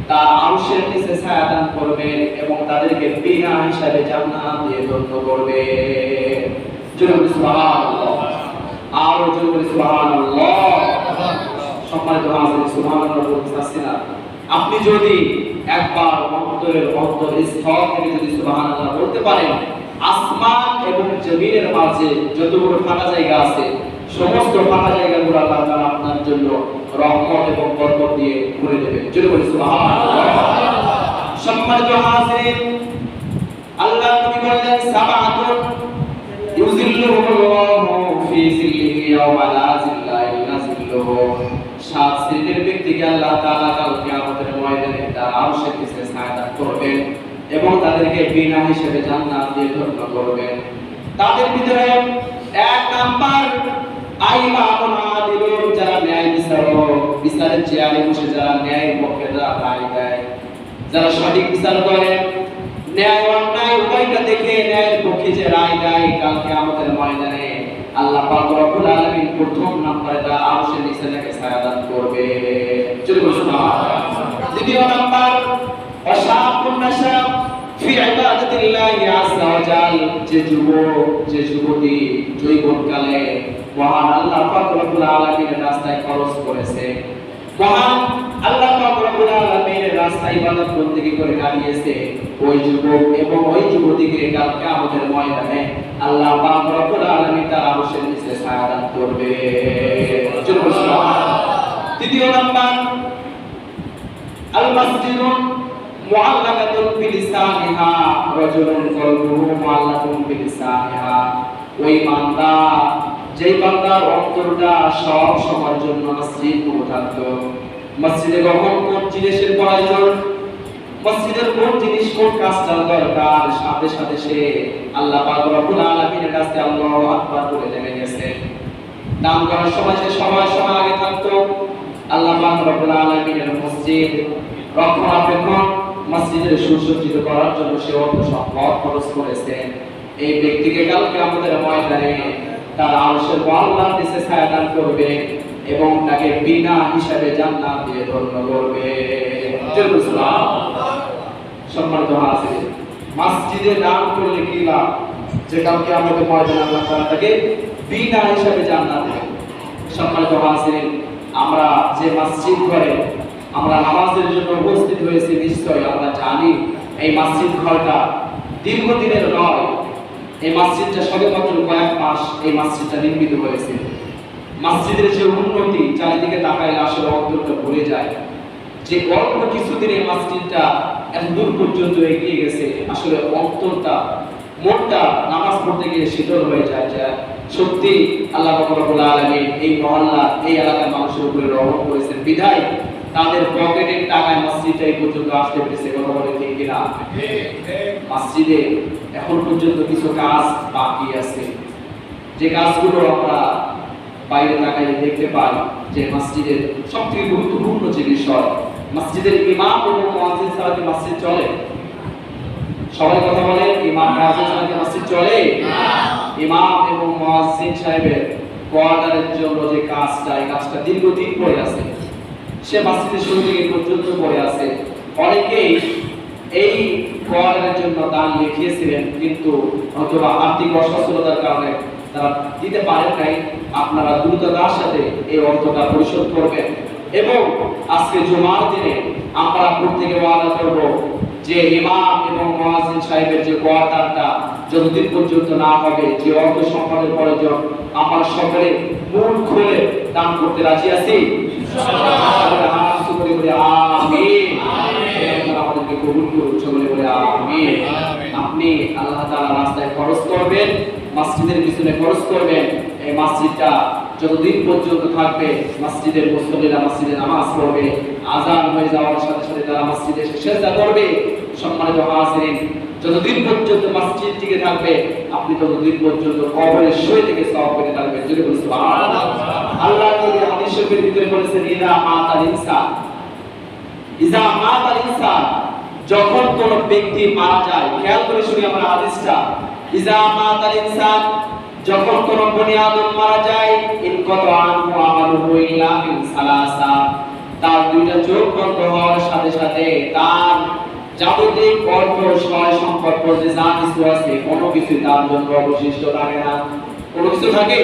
তার আরশের নিচে ছায়া দান করবেন এবং তাদেরকে বিনা হিসাবে জান্নাত দিয়ে ধন্য করবে। জোরে সুবহানাল্লাহ, আর জোরে সুবহানাল্লাহ। সম্মানিত হাজিরিন, সুবহানাল্লাহ বলতে চাচ্ছি না, আপনি যদি একবার অন্তরের স্থল থেকে যদি সুবহানাল্লাহ বলতে পারেন, আসমান এবং জমিনের মাঝে যতগুলো ফাঁকা জায়গা আছে সমস্ত ফাঁকা জায়গাগুলো আল্লাহ তাআলা আপনার জন্য রহমত এবং বরকত দিয়ে ভরে দেবেন। জোরে বলি সুবহানাল্লাহ। সম্মানিত হাজিরিন, আল্লাহ নবী বলেন, সাবাতুন ইউযিল্লুহুল্লাহু ফি যিল্লিহি ইয়াওমা লা যিল্লা ইল্লা যিল্লুহু। সাত শ্রেণীর ব্যক্তিকে আল্লাহ তাআলা কাল কিয়ামতের ময়দানে তার আরশের নিচে ছায়া দান করবেন এবং তাদেরকে বিনা হিসেবে জান্নাত দিয়ে ধন্য করবেন। তাদের ভিতরে এক নাম্বার আইমানুন আদিলুন, যারা ন্যায় বিচারক, বিচারের চেয়ারে বসে যারা ন্যায়ের পক্ষে যারা রায় দেয়, যারা সঠিক বিচার করে, ন্যায় অন্যায় উভয়টা দেখে ন্যায়ের পক্ষে যে রায় দেয়, কাল কিয়ামতের ময়দানে আল্লাহ পাক রব্বুল আলামিন প্রথম নম্বরে তার আরশের নিচে তাকে ছায়া দান করবে। চলে বসুন। দ্বিতীয় নাম্বার ওয়াশাবুন নাশা ফি ইবাদাতিল্লাহি আযজা ওয়া জাল, যে যুবক যে যুবতী যৌবনকালে মহান আল্লাহ পাক রব্বুল আলামিনের রাস্তায় খরচ করেছে, মহান আল্লাহ পাক রব্বুল আলামিনের রাস্তায় ইবাদত বন্দেগী করে কাটিয়েছে, ওই যুবক এবং ওই যুবতীকে কাল কিয়ামতের ময়দানে আল্লাহ পাক রব্বুল আলামিন তার আরশের নিচে ছায়া দান করবে। তৃতীয় নাম্বার আল মাসজিদুন মুআল্লাকাতুন বিলিসানিহা রাজুলুন কলবুহু মুআল্লাকুন বিলিসানিহা। ওই বান্দা, যেই বান্দার অন্তরটা সব সময়ের জন্য মসজিদ মুতাদ্দ, মসজিদে কখন কোন জিনিসের প্রয়োজন, মসজিদের কোন জিনিস কোন কাজটা দরকার, সাথে সাথে সে আল্লাহ পাক রব্বুল আলামিনের কাছে আল্লাহু আকবার বলে নেমে গেছে। নাম করার সময় সে সময় আগে থাকতো। আল্লাহ পাক রব্বুল আলামিনের মসজিদ রক্ষণাবেক্ষণ, মসজিদের সুসজ্জিত করার জন্য সে অর্থ সম্পদ খরচ করেছে। এই ব্যক্তিকে কাল কিয়ামতের ময়দানে তার আরশের আল্লাহর নিচে ছায়া দান করবে এবং তাকে বিনা হিসাবে জান্নাত দিয়ে ধন্য করবে। সম্মানিত হাজির, মসজিদে দান করলে কি লাভ, যে কাল কিয়ামতের ময়দানে আল্লাহ তাআলা তাকে বিনা হিসাবে জান্নাত দেবেন। সম্মানিত হাজির, আমরা যে মসজিদ ঘরে আমরা নামাজের জন্য উপস্থিত হয়েছি, নিশ্চয়ই আমরা জানি এই মসজিদ ঘরটা দীর্ঘদিনের নয়। এই মসজিদটা সবেমাত্র কয়েক মাস এই মসজিদটা নির্মিত হয়েছে। মসজিদের যে উন্নতি চারিদিকে তাকাইলে আসলে অন্তরটা ভরে যায়। যে অল্প কিছুদিন এই মসজিদটা এত দূর পর্যন্ত এগিয়ে গেছে, আসলে অন্তরটা মনটা নামাজ পড়তে গিয়ে শীতল হয়ে যায়। যা সত্যি আল্লাহ রাব্বুল আলামিন এই মহল্লা এই এলাকার মানুষের উপরে রহমত করেছেন বিধায় তাদের পকেটের টাকায় মসজিদটা এই পর্যন্ত আসতে পেরেছে। কথা বলে ঠিক কিনা? মসজিদে এখন পর্যন্ত কিছু কাজ বাকি আছে, যে কাজগুলো আমরা বাইরে তাকালে দেখতে পাই যে মসজিদের সবথেকে গুরুত্বপূর্ণ যে বিষয়, মসজিদের ইমাম এবং মুয়াজ্জিন ছাড়া কি মসজিদ চলে? সবাই কথা বলেন, ইমাম মুয়াজ্জিন ছাড়া কি মসজিদ চলে? ইমাম এবং মুয়াজ্জিন সাহেবের কোয়ার্টারের জন্য যে কাজটা, এই কাজটা দীর্ঘদিন পড়ে আছে, সে মসজিদের শুরু থেকে পর্যন্ত পড়ে আছে। অনেকেই এই কোয়ার্টারের জন্য দান লিখিয়েছিলেন, কিন্তু হয়তো আর্থিক অসচ্ছলতার কারণে তারা দিতে পারেন নাই। আপনারা দ্রুততার সাথে এই অর্থটা পরিশোধ করবেন এবং আজকে জুমার দিনে আমরা প্রত্যেকে ওয়াদা করব যে ইমাম এবং মুয়াজ্জিন সাহেবের যে কোয়ার্টারটা যতদিন পর্যন্ত না হবে, যে অর্থ সম্পাদনের প্রয়োজন, আমরা সকলে মন খুলে দান করতে রাজি আছি ইনশাআল্লাহ। আমিন। আমাদেরকে কবুল করুন, সকলে বলে আমিন। আপনি আল্লাহ তাআলার রাস্তায় খরচ করবেন, মসজিদের পিছনে খরচ করবেন। এই মসজিদটা যতদিন পর্যন্ত থাকবে, মসজিদের মুসল্লিরা মসজিদে নামাজ পড়বে, আযান হয়ে যাওয়ার সাথে সাথে তারা মসজিদে সিজদা করবে। সম্মানিত হাজিরিন, যতদিন পর্যন্ত মসজিদ টিকে থাকবে, আপনি ততদিন পর্যন্ত কবরে শুয়ে থেকে সওয়াব পেতে থাকবেন। যদি বলি সুবহানাল্লাহ। আল্লাহ নবী হাদিস শরীফের ভিতরে বলেছেন, ইযা মাতাল ইনসান, যখন কোন ব্যক্তি মারা যায়, খেয়াল করে শুনি আমরা হাদিসটা, ইযা মাতাল ইনসান, যখন কোন বনি আদম মারা যায়, ইনকাতা আনহু আমালুহু ইল্লা মিন সালাসা, তার দুইটা চোখ বন্ধ হওয়ার সাথে সাথে তার যাবতীয় অর্থ সয় সম্পদ বলতে যা কিছু আছে কোনো কিছু তার জন্য অবশিষ্ট থাকে না। কোনো কিছু থাকে?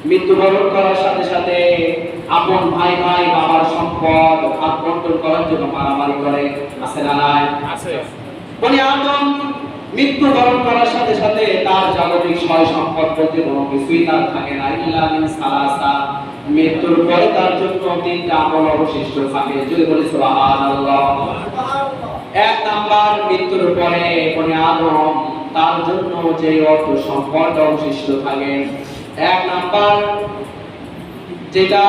মৃত্যুবরণ করার সাথে সাথে আপন ভাই ভাই বাবার সম্পদ ভাগ বন্টন করার জন্য মারামারি করে, আছে না নাই? আছে। বনি আদম মৃত্যুবরণ করার সাথে সাথে তার যাবতীয় সয় সম্পদ বলতে কোনো কিছুই তার থাকে না, ইল্লা মিন সালাসা, মৃত্যুর পরে তার জন্য তিনটা আমল অবশিষ্ট থাকে। যদি বলি সুবহানাল্লাহ। এক নাম্বার, মৃত্যুর পরে বনি আদম তার জন্য যে অর্থ সম্পদ অবশিষ্ট থাকে, এক নাম্বার যেটা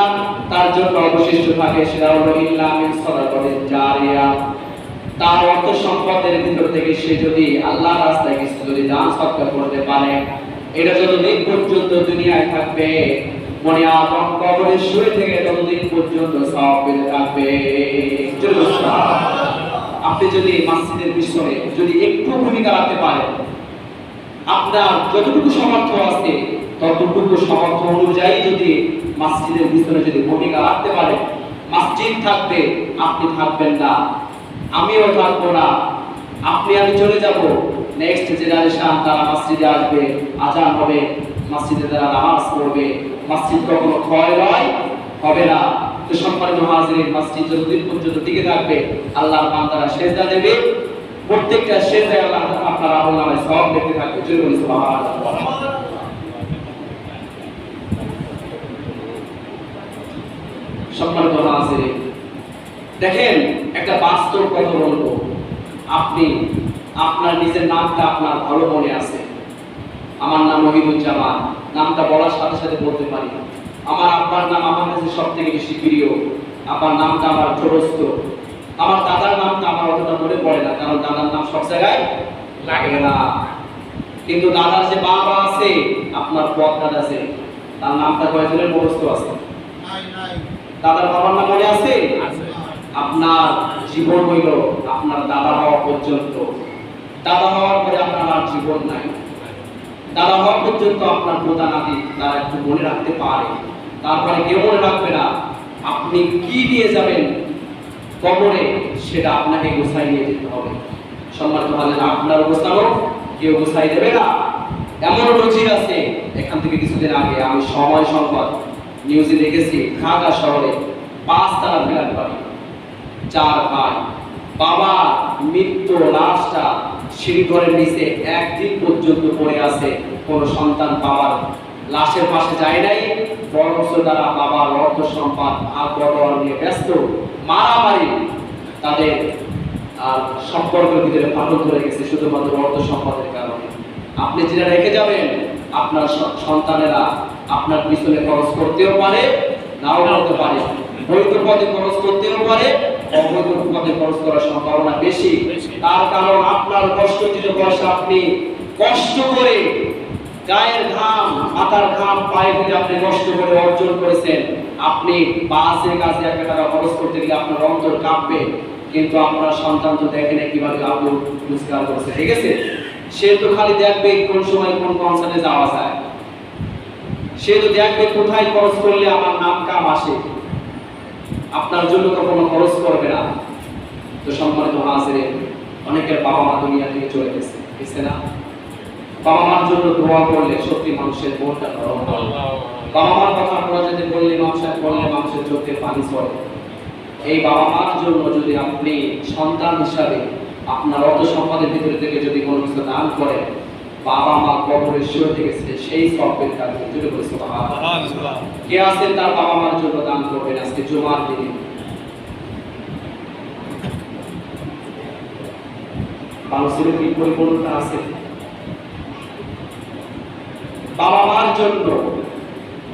তার জন্য অবশিষ্ট থাকে সেটা হলো ইল্লা মিন সাদাকাতিন জারিয়া, তার অর্থ সম্পদের ভিতর থেকে সে যদি আল্লাহর রাস্তায় কিছু যদি দান সদকা করতে পারে, এটা যতদিন পর্যন্ত দুনিয়ায় থাকবে, বনি আদম কবরে শুয়ে থেকে ততদিন পর্যন্ত সওয়াব পেতে থাকবে। আপনি যদি মসজিদের পিছনে যদি একটু ভূমিকা রাখতে পারেন, আপনার যতটুকু সামর্থ্য আছে ততটুকু সামর্থ্য অনুযায়ী যদি মসজিদের পিছনে যদি ভূমিকা রাখতে পারেন, মসজিদ থাকবে, আপনি থাকবেন না, আমিও থাকবো না, আপনি আমি চলে যাব, নেক্সট জেনারেশন তারা মসজিদে আসবে, আজান হবে, মসজিদে তারা নামাজ পড়বে, মসজিদ কখনো ক্ষয় নয়, হবে না। তো সম্মানিত হাজিরিন, মসজিদ যতদিন পর্যন্ত টিকে থাকবে, আল্লাহর বান্দারা সিজদা দেবে, প্রত্যেকটা সিজদায় আল্লাহ আপনার আমলনামায় সওয়াব দেখতে থাকবে। জোরে বলি সুবহানাল্লাহ। সম্মানিত হাজিরিন, দেখেন একটা বাস্তব কথা বলবো, আপনি আপনার নিজের নামটা আপনার ভালো মনে আছে। আমার নাম মহিবুজ্জামান, নামটা বলার সাথে সাথে বলতে পারি। আমার আব্বার নাম আমার কাছে সব থেকে বেশি প্রিয়, আব্বার নামটা আমার ছোটস্থ। আমার দাদার নামটা আমার অতটা মনে পড়ে না, কারণ দাদার নাম সব জায়গায় লাগে না। কিন্তু দাদার যে বাবা আছে, আপনার পথদাদা আছে, তার নামটা কয়েকজনের মুখস্থ আছে? দাদার বাবার নাম মনে আছে? আপনার জীবন হইল আপনার দাদা হওয়া পর্যন্ত, দাদা হওয়ার পরে আপনার আর জীবন নাই। দাদা হওয়া পর্যন্ত আপনার পোতা নাতি তারা একটু মনে রাখতে পারে, তারপরে কেউ মনে রাখবে না। আপনি কি দিয়ে যাবেন কবরে, সেটা আপনাকে গোছাই নিয়ে যেতে হবে। সম্মানিত হলেন, আপনার গোছানো কেউ গোছাই দেবে না। এমন নজির আছে, এখান থেকে কিছুদিন আগে আমি সময় সংবাদ নিউজে দেখেছি, ঢাকা শহরে 5 তলা ফ্ল্যাট বাড়ি, 4 ভাই, বাবা মৃত্যু লাশটা সিঁড়িঘরের নিচে একদিন পর্যন্ত পড়ে আছে, কোন সন্তান বাবার লাশের পাশে যায় নাই, বরঞ্চ তারা বাবার অর্থ সম্পদ আর বড় নিয়ে ব্যস্ত, মারামারি তাদের আর সম্পর্কের ভিতরে ফাটল ধরে গেছে শুধুমাত্র অর্থ সম্পদের কারণে। আপনি যেটা রেখে যাবেন আপনার সন্তানেরা আপনার পিছনে খরচ করতেও পারে, নাও করতে পারে, বৈধ পথে খরচ করতেও পারে, অবৈধ পথে খরচ করার সম্ভাবনা বেশি। তার কারণ আপনার কষ্টিত পয়সা আপনি কষ্ট করে গায়ের ঘাম, মাথার ঘাম, পায়ে ফেলে আপনি কষ্ট করে অর্জন করেছেন। আপনি বাসে কাছে 1 টাকা খরচ করতে গেলে আপনার অন্তর কাঁপবে, কিন্তু আপনার সন্তান তো দেখে না কিভাবে আপনি রোজগার করছে, ঠিক আছে? সে তো খালি দেখবে কোন সময় কোন কনসার্টে যাওয়া যায়, সে তো দেখবে কোথায় খরচ করলে আমার নাম কাম আসে, আপনার জন্য তো কোনো খরচ করবে না। তো সম্মানিত হাজিরিন, অনেকের বাবা মা দুনিয়া থেকে চলে গেছে, বুঝছে না? বাবা মার জন্য দোয়া করলে সত্যি মানুষের মনটা নরম হয়। বাবা মার কথা প্রয়োজনে বললে মানুষের চোখে পানি পড়ে। এই বাবা মার জন্য যদি আপনি সন্তান হিসাবে আপনার অর্থ সম্পদের ভিতরে থেকে যদি কোনো কিছু দান করেন, বাবা মা কবরে শুয়ে গেছে সেই সবের কাজে জুড়ে বলে সুবহানাল্লাহ। কে আছেন তার বাবা মার জন্য দান করবেন আজকে জুমার দিনে? মানুষের কি পরিপূর্ণতা আছে? বাবা মার জন্য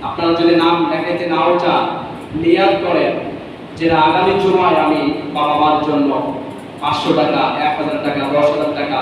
আপনারা যদি নাম দেখাইতে নাও চান, নিয়াত করেন যে আগামী জুমায় আমি বাবা মার জন্য 500 টাকা, 1000 টাকা, 10,000 টাকা